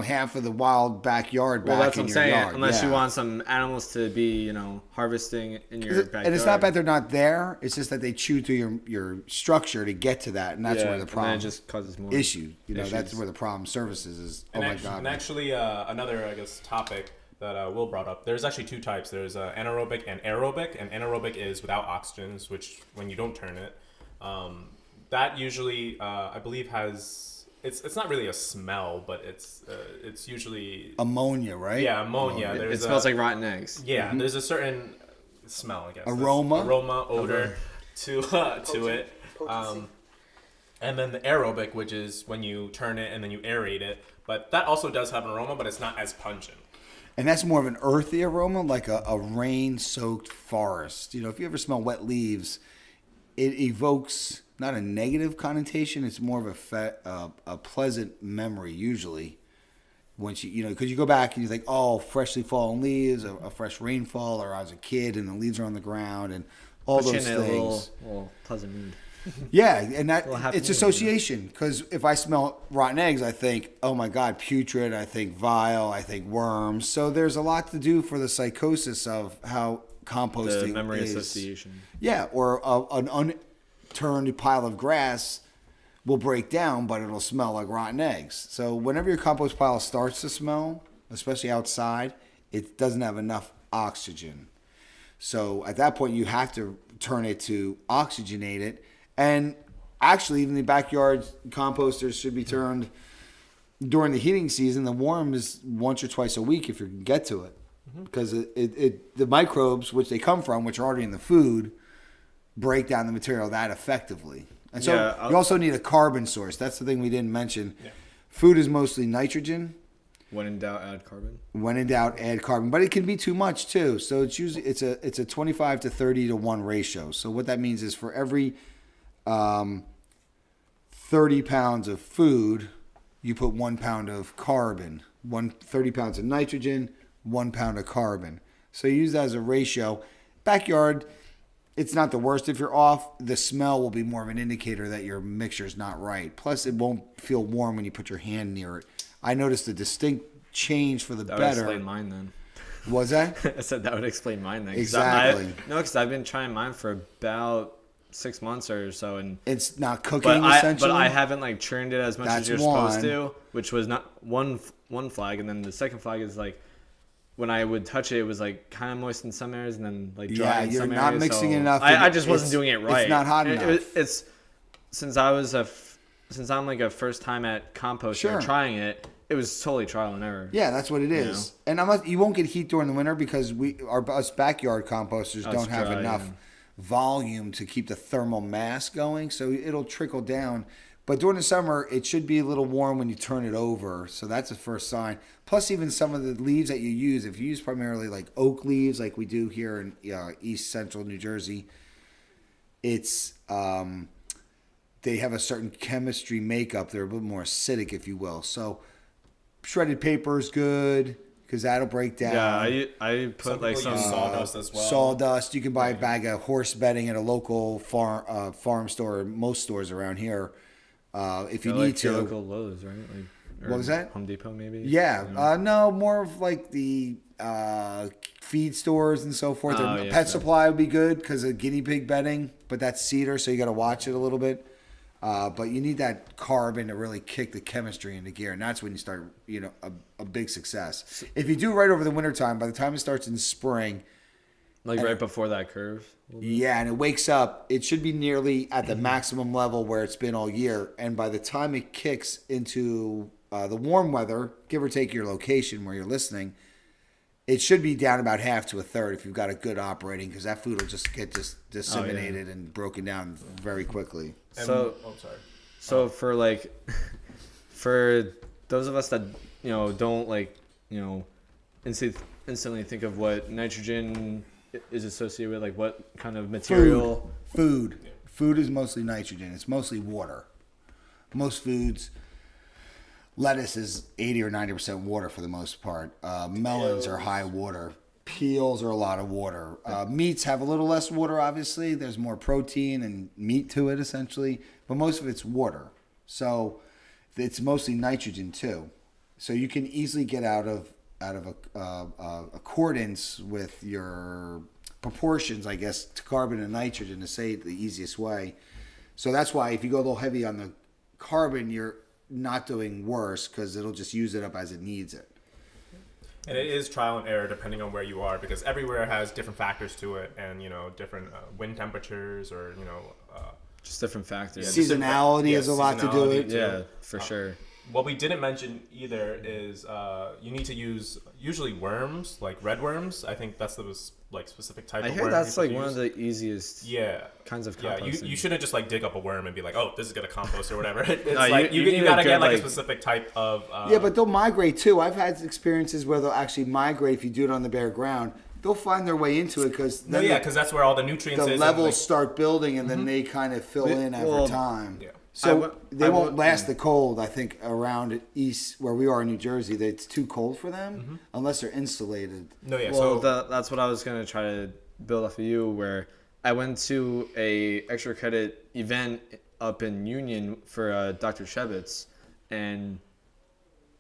S1: half of the wild backyard back in your yard.
S3: Unless you want some animals to be harvesting in your backyard.
S1: And it's not bad they're not there. It's just that they chew through your structure to get to that, and that's where the problem
S3: just causes more
S1: issue. That's where the problem surfaces is. My God!
S4: And actually, another topic that Will brought up. There's actually two types. There's anaerobic and aerobic. And anaerobic is without oxygen, which when you don't turn it, that usually I believe has. It's not really a smell, but it's usually
S1: ammonia, right?
S4: Yeah, ammonia.
S3: It smells like rotten eggs.
S4: Yeah, there's a certain smell, I guess.
S1: Aroma,
S4: odor to it. And then the aerobic, which is when you turn it and then you aerate it, but that also does have an aroma, but it's not as pungent.
S1: And that's more of an earthy aroma, like a rain-soaked forest. If you ever smell wet leaves, it evokes not a negative connotation. It's more of a pleasant memory usually. Once because you go back and you think, oh, freshly fallen leaves, a fresh rainfall, or I was a kid and the leaves are on the ground, and all those things.
S3: A little pleasant mood.
S1: Yeah, and it's association. Because if I smell rotten eggs, I think, oh my God, putrid. I think vile. I think worms. So there's a lot to do for the psychosis of how composting
S3: the memory
S1: is.
S3: association. Yeah,
S1: or an unturned pile of grass will break down, but it'll smell like rotten eggs. So whenever your compost pile starts to smell, especially outside, it doesn't have enough oxygen. So at that point, you have to turn it to oxygenate it. And actually, even the backyard composters should be turned during the heating season. The warm is once or twice a week if you can get to it, because the microbes which they come from, which are already in the food, break down the material that effectively. And so you also need a carbon source. That's the thing we didn't mention. Yeah. Food is mostly nitrogen.
S3: When in doubt, add carbon.
S1: When in doubt, add carbon, but it can be too much too. So it's usually it's a 25 to 30 to 1 ratio. So what that means is for every 30 pounds of food, you put 1 pound of carbon. 30 pounds of nitrogen, 1 pound of carbon. So you use that as a ratio. Backyard, it's not the worst if you're off. The smell will be more of an indicator that your mixture is not right. Plus, it won't feel warm when you put your hand near it. I noticed a distinct change for the better.
S3: That would explain mine then.
S1: Was that?
S3: I said that would explain mine then.
S1: Exactly.
S3: Because I've been trying mine for about 6 months or so, and
S1: it's not cooking essentially.
S3: But I haven't like churned it as much as you're supposed to, which was not one flag, and then the second flag is like when I would touch it, it was like kind of moist in some areas and then like dry in some areas. Yeah, you're not mixing enough. I just wasn't doing it right.
S1: It's not hot enough.
S3: It's since I'm like a first time at composting or trying it. It was totally trial and error.
S1: Yeah, that's what it is. You know? And you won't get heat during the winter because us backyard composters don't have enough volume to keep the thermal mass going, so it'll trickle down. But during the summer, it should be a little warm when you turn it over, so that's the first sign. Plus, even some of the leaves that you use, if you use primarily like oak leaves, like we do here in East Central New Jersey, it's they have a certain chemistry makeup. They're a bit more acidic, if you will. So shredded paper is good because that'll break down.
S3: Yeah, I put like some
S4: sawdust as well.
S1: Sawdust. You can buy a bag of horse bedding at a local farm store. Most stores around here, if you need to.
S3: Local Lowe's, right?
S1: What was that?
S3: Home Depot, maybe.
S1: Yeah. No, more of like the feed stores and so forth. Pet Supply would be good because of guinea pig bedding, but that's cedar, so you got to watch it a little bit. But you need that carbon to really kick the chemistry into gear, and that's when you start, a big success. If you do right over the wintertime, by the time it starts in spring,
S3: right before that curve.
S1: Yeah, and it wakes up, it should be nearly at the maximum level where it's been all year, and by the time it kicks into the warm weather, give or take your location where you're listening, it should be down about half to a third if you've got a good operating, because that food will just get disseminated and broken down very quickly.
S3: So for those of us that don't instantly think of what nitrogen is associated with, like what kind of material.
S1: Food is mostly nitrogen. It's mostly water. Most foods. Lettuce is 80 or 90% water for the most part. Melons are high water. Peels are a lot of water. Meats have a little less water, obviously. There's more protein and meat to it, essentially. But most of it's water. So it's mostly nitrogen, too. So you can easily get out of accordance with your proportions, I guess, to carbon and nitrogen, to say it the easiest way. So that's why if you go a little heavy on the carbon, you're not doing worse because it'll just use it up as it needs it.
S4: And it is trial and error depending on where you are, because everywhere has different factors to it, and different wind temperatures, or
S3: just different factors.
S1: Seasonality has a lot to do with it.
S3: Yeah, for sure.
S4: What we didn't mention either is you need to use usually worms, like red worms. I think that's the specific type of worm.
S3: I hear that's like one of the easiest kinds of composting.
S4: Yeah, you shouldn't just dig up a worm and be like, oh, this is gonna compost or whatever. It's you gotta get a specific type of.
S1: Yeah, but they'll migrate too. I've had experiences where they'll actually migrate if you do it on the bare ground. They'll find their way into it because
S4: that's where all the nutrients.
S1: The levels start building and then they kind of fill in over time. Yeah. So they won't last the cold, I think, around east where we are in New Jersey. It's too cold for them unless they're insulated.
S3: That's what I was going to try to build off of you, where I went to a extra credit event up in Union for Dr. Shevitz, and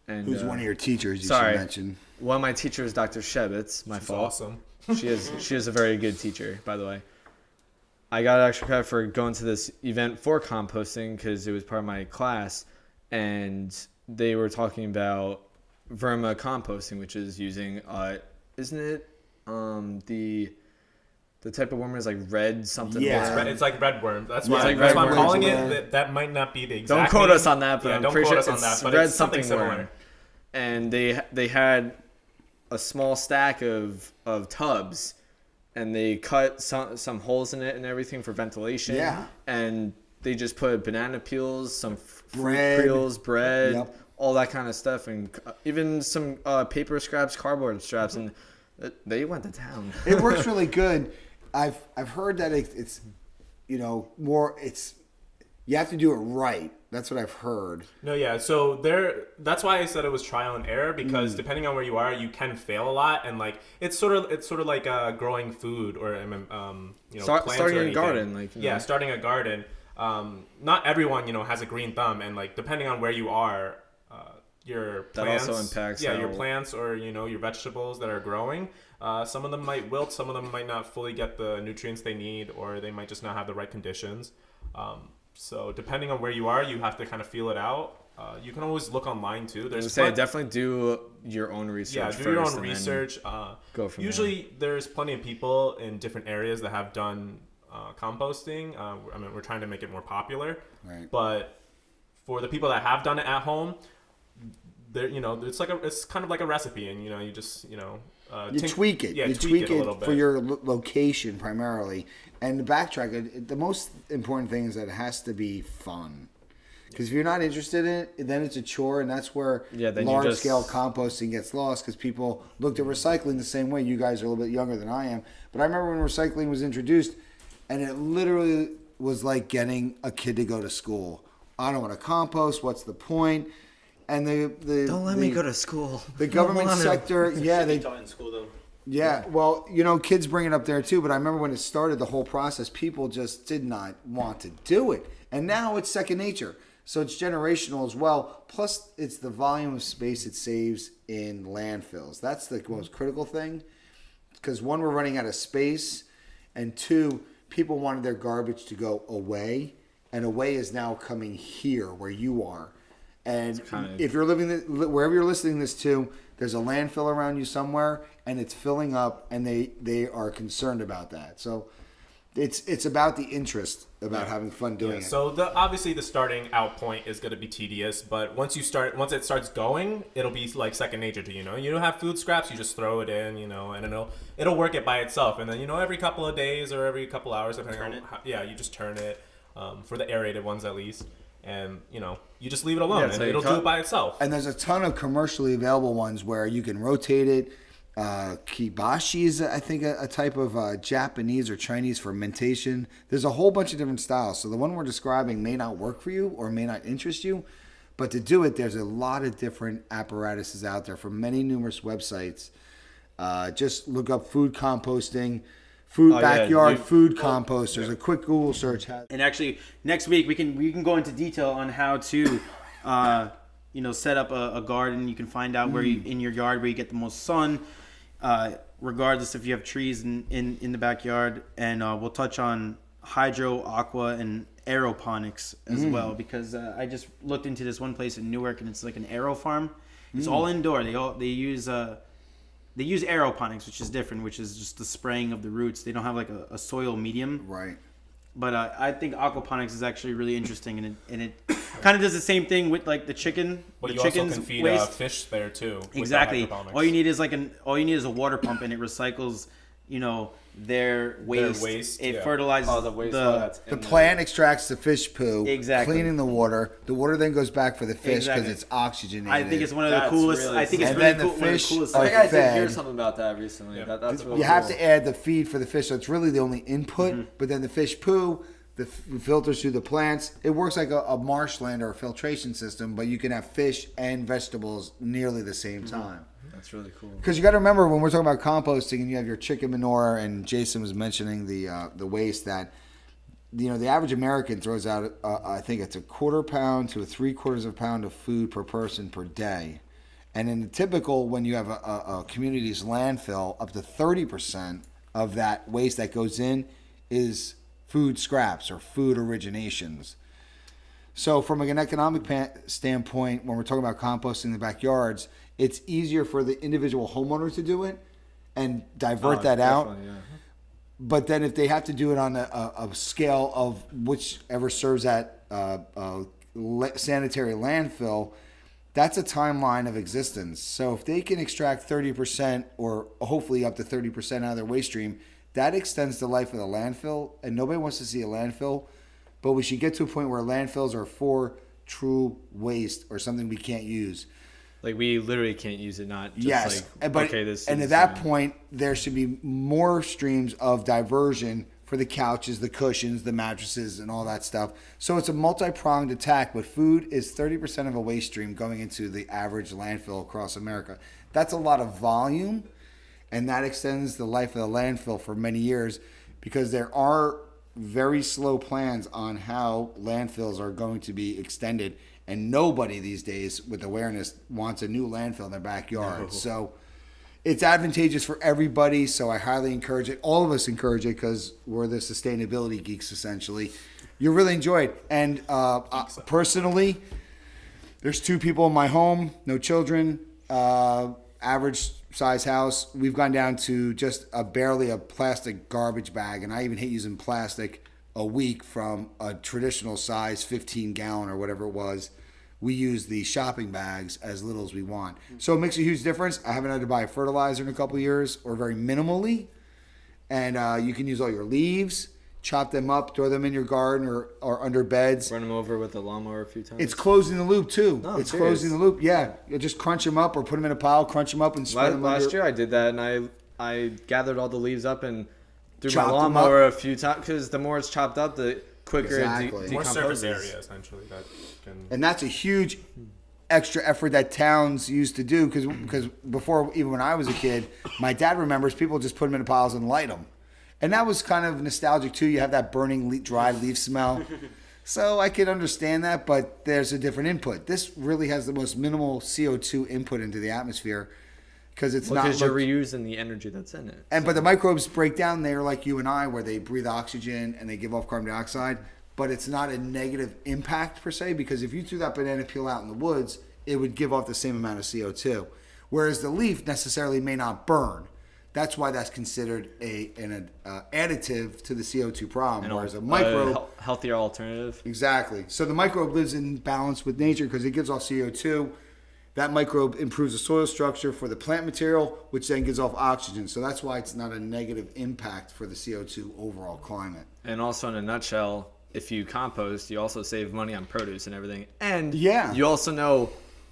S1: who's one of your teachers? Should mention.
S3: One of my teachers, Dr. Shevitz. She's fault. Awesome. She is a very good teacher, by the way. I got extra credit for going to this event for composting because it was part of my class, and they were talking about vermicomposting, which is using, isn't it the the type of worm is like red something.
S1: Yeah.
S3: worm.
S4: It's like red worm. That's
S1: Yeah,
S4: why,
S1: it's like
S4: that's
S1: red
S4: why I'm
S1: worm.
S4: calling
S1: Yeah.
S4: it. That might not be the exact
S3: Don't quote
S4: name.
S3: us on that, but
S4: Yeah,
S3: I'm
S4: don't
S3: pretty
S4: quote
S3: sure
S4: us on
S3: it's
S4: that, but
S3: red
S4: it's something
S3: something
S4: similar.
S3: worm. And they had a small stack of tubs, and they cut some holes in it and everything for ventilation.
S1: Yeah.
S3: And they just put banana peels, some fruit
S1: Bread.
S3: peels, bread,
S1: Yep.
S3: all that kind of stuff, and even some paper scraps, cardboard straps, and they went to town.
S1: It works really good. I've heard that it's more it's you have to do it right. That's what I've heard.
S4: No, yeah. So that's why I said it was trial and error, because depending on where you are, you can fail a lot, and like it's sort of like growing food or plants
S3: Starting
S4: or
S3: a
S4: anything.
S3: garden, like, you know.
S4: Yeah, starting a garden. Not everyone has a green thumb, and like depending on where you are, your
S3: That
S4: plants
S3: also impacts
S4: your
S3: how-
S4: plants or your vegetables that are growing. Some of them might wilt, some of them might not fully get the nutrients they need, or they might just not have the right conditions. So depending on where you are, you have to kind of feel it out. You can always look online too.
S3: Definitely do your own research.
S4: Yeah, do
S3: first
S4: your
S3: and
S4: own
S3: then
S4: research.
S3: Go from
S4: Usually, there's plenty of people in different areas that have done composting. We're trying to make it more popular.
S1: Right.
S4: But for the people that have done it at home, it's kind of like a recipe, and you just
S1: You tweak it.
S4: Yeah,
S1: you
S4: tweak
S1: tweak
S4: it a little bit
S1: for your location primarily. And to backtrack, the most important thing is that it has to be fun. Because if you're not interested in it, then it's a chore, and that's where
S3: then you
S1: large-scale
S3: just-
S1: composting gets lost, because people looked at recycling the same way. You guys are a little bit younger than I am. But I remember when recycling was introduced, and it literally was like getting a kid to go to school. I don't want to compost. What's the point? And
S3: Don't let me go to school.
S1: The government sector, yeah, they
S2: taught in school though.
S1: yeah, well, kids bring it up there too, but I remember when it started, the whole process, people just did not want to do it. And now it's second nature. So it's generational as well. Plus, it's the volume of space it saves in landfills. That's the most critical thing. Because one, we're running out of space. And two, people wanted their garbage to go away. And away is now coming here where you are. And if you're wherever you're listening this to, there's a landfill around you somewhere, and it's filling up, and they are concerned about that. So it's about the interest, about having fun doing it.
S4: So obviously the starting out point is going to be tedious, but once it starts going, it'll be like second nature to you. You don't have food scraps, you just throw it in, and it'll work it by itself. And then every couple of days or every couple hours, depending on you just turn it for the aerated ones at least. And you just leave it alone, and it'll do it by itself.
S1: And there's a ton of commercially available ones where you can rotate it. Kibashi is, I think, a type of Japanese or Chinese fermentation. There's a whole bunch of different styles. So the one we're describing may not work for you or may not interest you, but to do it, there's a lot of different apparatuses out there from many numerous websites. Just look up food composting. Backyard food composters. A quick Google search has.
S2: And actually, next week we can go into detail on how to, set up a garden. You can find out where in your yard where you get the most sun, regardless if you have trees in the backyard. And we'll touch on hydro, aqua, and aeroponics as well, because I just looked into this one place in Newark, and it's like an aero farm. It's all indoor. They use aeroponics, which is different, which is just the spraying of the roots. They don't have like a soil medium.
S1: Right.
S2: But I think aquaponics is actually really interesting, and it kind of does the same thing with like the chicken.
S4: But
S2: the
S4: you also
S2: chicken's
S4: can feed
S2: waste.
S4: fish there too. with the
S2: Exactly.
S4: hydroponics.
S2: All you need is a water pump, and it recycles, their waste. It fertilizes
S3: the waste.
S1: The plant extracts the fish poo,
S2: Exactly.
S1: cleaning the water. The water then goes back for the fish because
S2: Exactly.
S1: it's oxygenated.
S2: I think it's one of the
S3: That's
S2: coolest.
S3: really
S2: I think it's
S1: cool.
S2: really
S1: And then
S2: cool.
S1: the
S2: One of the
S1: fish
S2: coolest.
S1: are
S3: I think I did hear
S1: fed.
S3: something about that recently.
S4: Yeah.
S3: That's really
S1: You have
S3: cool.
S1: to add the feed for the fish, so it's really the only input. But then the fish poo, the filters through the plants. It works like a marshland or a filtration system, but you can have fish and vegetables nearly the same time.
S3: That's really cool.
S1: Because you got to remember when we're talking about composting, and you have your chicken manure, and Jason was mentioning the waste that the average American throws out. I think it's a 1/4 pound to 3/4 pound of food per person per day, and in the typical, when you have a community's landfill, up to 30% of that waste that goes in is food scraps or food originations. So from an economic standpoint, when we're talking about composting in the backyards, it's easier for the individual homeowner to do it and divert that out.
S3: Yeah.
S1: But then if they have to do it on a scale of whichever serves that sanitary landfill, that's a timeline of existence. So if they can extract 30% or hopefully up to 30% out of their waste stream, that extends the life of the landfill. And nobody wants to see a landfill, but we should get to a point where landfills are for true waste or something we can't use.
S3: Like we literally can't use it, not just
S1: Yes,
S3: like,
S1: but
S3: okay, this
S1: and
S3: is,
S1: at that point, there should be more streams of diversion for the couches, the cushions, the mattresses, and all that stuff. So it's a multi-pronged attack, but food is 30% of a waste stream going into the average landfill across America. That's a lot of volume, and that extends the life of the landfill for many years because there are very slow plans on how landfills are going to be extended. And nobody these days with awareness wants a new landfill in their backyard. No. So it's advantageous for everybody. So I highly encourage it. All of us encourage it because we're the sustainability geeks, essentially. You really enjoy it. And personally, there's 2 people in my home, no children, average size house. We've gone down to just barely a plastic garbage bag. And I even hate using plastic a week from a traditional size 15-gallon or whatever it was. We use the shopping bags as little as we want. So it makes a huge difference. I haven't had to buy fertilizer in a couple of years or very minimally. And you can use all your leaves, chop them up, throw them in your garden or under beds.
S3: Run them over with the lawnmower a few times.
S1: It's closing the loop too.
S3: No,
S1: it's closing the loop. Yeah. You just crunch them up or put them in a pile, crunch them up and spread them
S3: Last year I did that and I gathered all the leaves up and threw my
S1: Chopped them
S3: lawnmower a few times because the more it's chopped up, the quicker
S1: Exactly.
S3: it
S4: More surface
S3: decomposes.
S4: area, essentially. That can.
S1: And that's a huge extra effort that towns used to do because before, even when I was a kid, my dad remembers people just put them in piles and light them. And that was kind of nostalgic too. You have that burning dry leaf smell. So I could understand that, but there's a different input. This really has the most minimal CO2 input into the atmosphere because it's not.
S3: Because you're reusing the energy that's in it.
S1: But the microbes break down. They're like you and I, where they breathe oxygen and they give off carbon dioxide. But it's not a negative impact per se, because if you threw that banana peel out in the woods, it would give off the same amount of CO2. Whereas the leaf necessarily may not burn. That's why that's considered an additive to the CO2 problem. Whereas a microbe,
S3: healthier alternative.
S1: Exactly. So the microbe lives in balance with nature because it gives off CO2. That microbe improves the soil structure for the plant material, which then gives off oxygen. So that's why it's not a negative impact for the CO2 overall climate.
S3: And also, in a nutshell, if you compost, you also save money on produce and everything. And
S1: yeah,
S3: you also know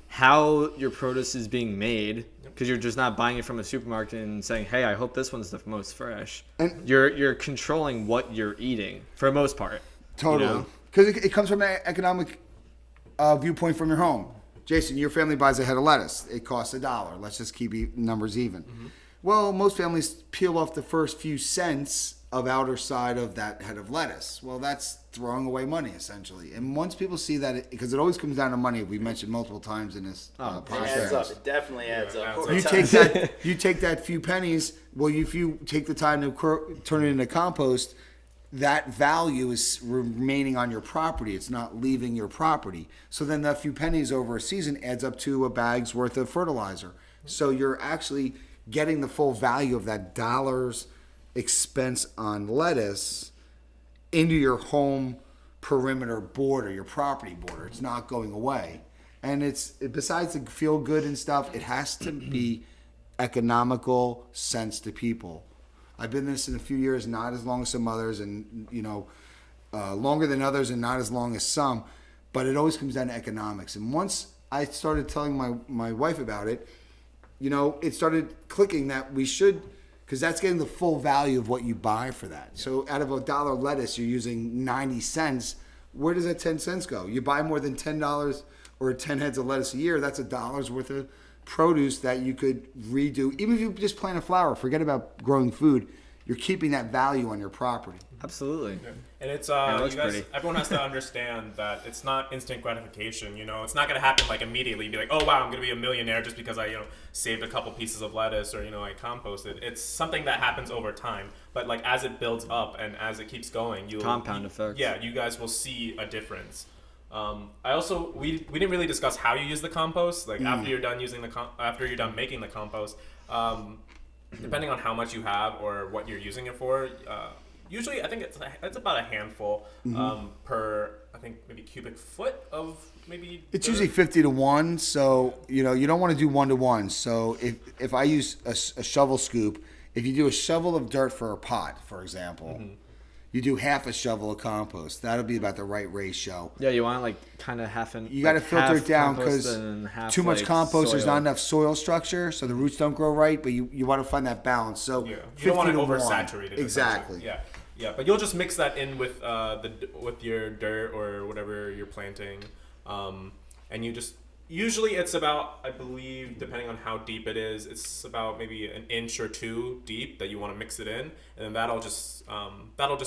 S3: how your produce is being made, because you're just not buying it from a supermarket and saying, hey, I hope this one's the most fresh. And you're controlling what you're eating for the most part.
S1: Totally. Because it comes from an economic viewpoint from your home. Jason, your family buys a head of lettuce. It costs $1. Let's just keep numbers even. Mm-hmm. Well, most families peel off the first few cents of outer side of that head of lettuce. Well, that's throwing away money, essentially. And once people see that, because it always comes down to money, we mentioned multiple times in this podcast.
S2: It adds up. It definitely adds up.
S1: You take that few pennies, well, if you take the time to turn it into compost, that value is remaining on your property. It's not leaving your property. So then that few pennies over a season adds up to a bag's worth of fertilizer. So you're actually getting the full value of that dollar's expense on lettuce into your home perimeter border, your property border. It's not going away. And besides the feel good and stuff, it has to be economical sense to people. I've been in this in a few years, not as long as some others, and longer than others, and not as long as some. But it always comes down to economics. And once I started telling my wife about it, it started clicking that we should, because that's getting the full value of what you buy for that. So out of $1 lettuce, you're using 90 cents. Where does that 10 cents go? You buy more than $10 or 10 heads of lettuce a year, that's $1 worth of produce that you could redo. Even if you just plant a flower, forget about growing food, you're keeping that value on your property.
S3: Absolutely.
S4: Yeah. And it's
S3: pretty.
S4: everyone has to understand that it's not instant gratification. It's not going to happen like immediately. You'd be like, oh wow, I'm going to be a millionaire just because I saved a couple pieces of lettuce or I composted. It's something that happens over time. But like as it builds up and as it keeps going,
S3: compound effect.
S4: Yeah, you guys will see a difference. We didn't really discuss how you use the compost. Like after you're done using after you're done making the compost, depending on how much you have or what you're using it for, usually I think it's about a handful per, I think, maybe cubic foot of maybe.
S1: It's usually 50 to 1, so you don't want to do 1 to 1. So if I use a shovel scoop, if you do a shovel of dirt for a pot, for example, you do half a shovel of compost. That'll be about the right ratio.
S3: Yeah, you want kind of half
S1: You got to filter it down because too much compost,
S3: soil.
S1: there's not enough soil structure, so the roots don't grow right. But you want to find that balance. So
S4: you
S1: 50
S4: don't want
S1: to
S4: to
S1: 1.
S4: oversaturate it.
S1: Exactly.
S4: Yeah, but you'll just mix that in with with your dirt or whatever you're planting, and you just usually it's about, I believe, depending on how deep it is, it's about maybe an inch or 2 deep that you want to mix it in, and then that'll just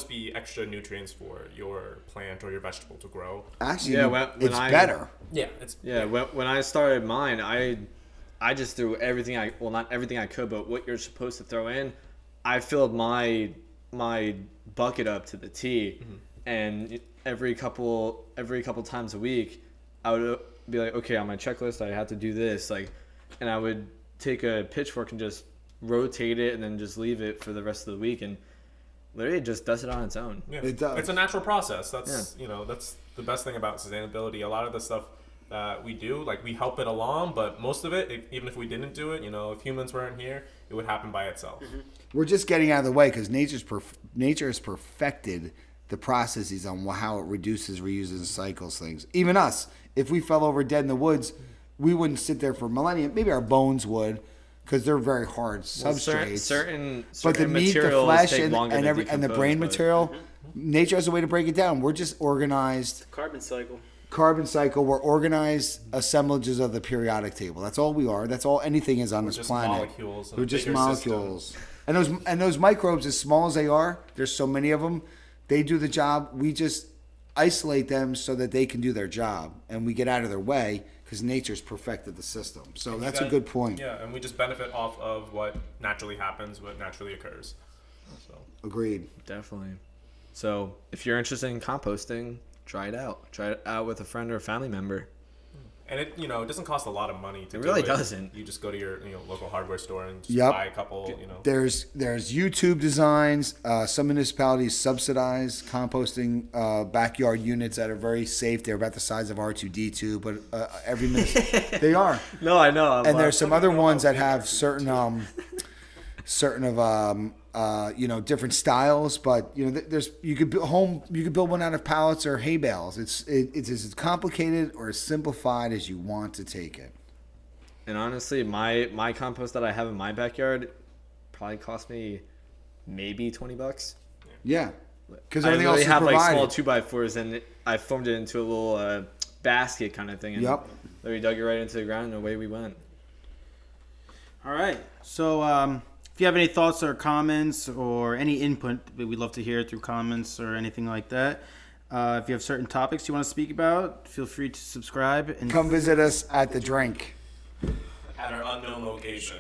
S4: be extra nutrients for your plant or your vegetable to grow.
S1: Actually, it's better.
S4: Yeah, it's
S3: When I started mine, I just threw everything not everything I could, but what you're supposed to throw in. I filled my bucket up to the T, and every couple times a week, I would be like, okay, on my checklist, I have to do this, and I would take a pitchfork and just rotate it, and then just leave it for the rest of the week, and literally it just does it on its own.
S4: Yeah.
S1: It does.
S4: It's a natural process. That's that's the best thing about sustainability. A lot of the stuff that we do, we help it along, but most of it, even if we didn't do it, if humans weren't here, it would happen by itself.
S1: We're just getting out of the way because nature has perfected the processes on how it reduces, reuses, and cycles things. Even us, if we fell over dead in the woods, we wouldn't sit there for millennia. Maybe our bones would, because they're very hard substrates.
S3: Certain
S1: but the meat, the flesh, and the brain material, nature has a way to break it down. We're just organized.
S2: Carbon cycle.
S1: We're organized assemblages of the periodic table. That's all we are. That's all anything is on this planet.
S4: Molecules.
S1: We're just molecules. And those microbes, as small as they are, there's so many of them. They do the job. We just isolate them so that they can do their job, and we get out of their way because nature's perfected the system. So that's a good point.
S4: Yeah, and we just benefit off of what naturally happens, what naturally occurs. So.
S1: Agreed.
S3: Definitely. So if you're interested in composting, try it out. Try it out with a friend or a family member.
S4: And it doesn't cost a lot of money to do it.
S3: It really doesn't.
S4: You just go to your local hardware store and just
S1: Yep.
S4: buy a couple.
S1: There's YouTube designs. Some municipalities subsidize composting backyard units that are very safe. They're about the size of R2D2, but every they are.
S3: No, I know.
S1: And there's some other ones that have certain different styles, but you could build one out of pallets or hay bales. It's as complicated or as simplified as you want to take it.
S3: And honestly, my compost that I have in my backyard probably cost me maybe $20.
S1: Yeah, because
S3: I
S1: everything else
S3: really
S1: is
S3: have
S1: provided.
S3: small 2x4s, and I formed it into a little basket kind of thing. And
S1: Yep.
S3: we dug it right into the ground, and away we went.
S2: All right. So if you have any thoughts or comments or any input, we'd love to hear it through comments or anything like that. If you have certain topics you want to speak about, feel free to subscribe. And
S1: Come visit us at the drink.
S4: At our unknown location.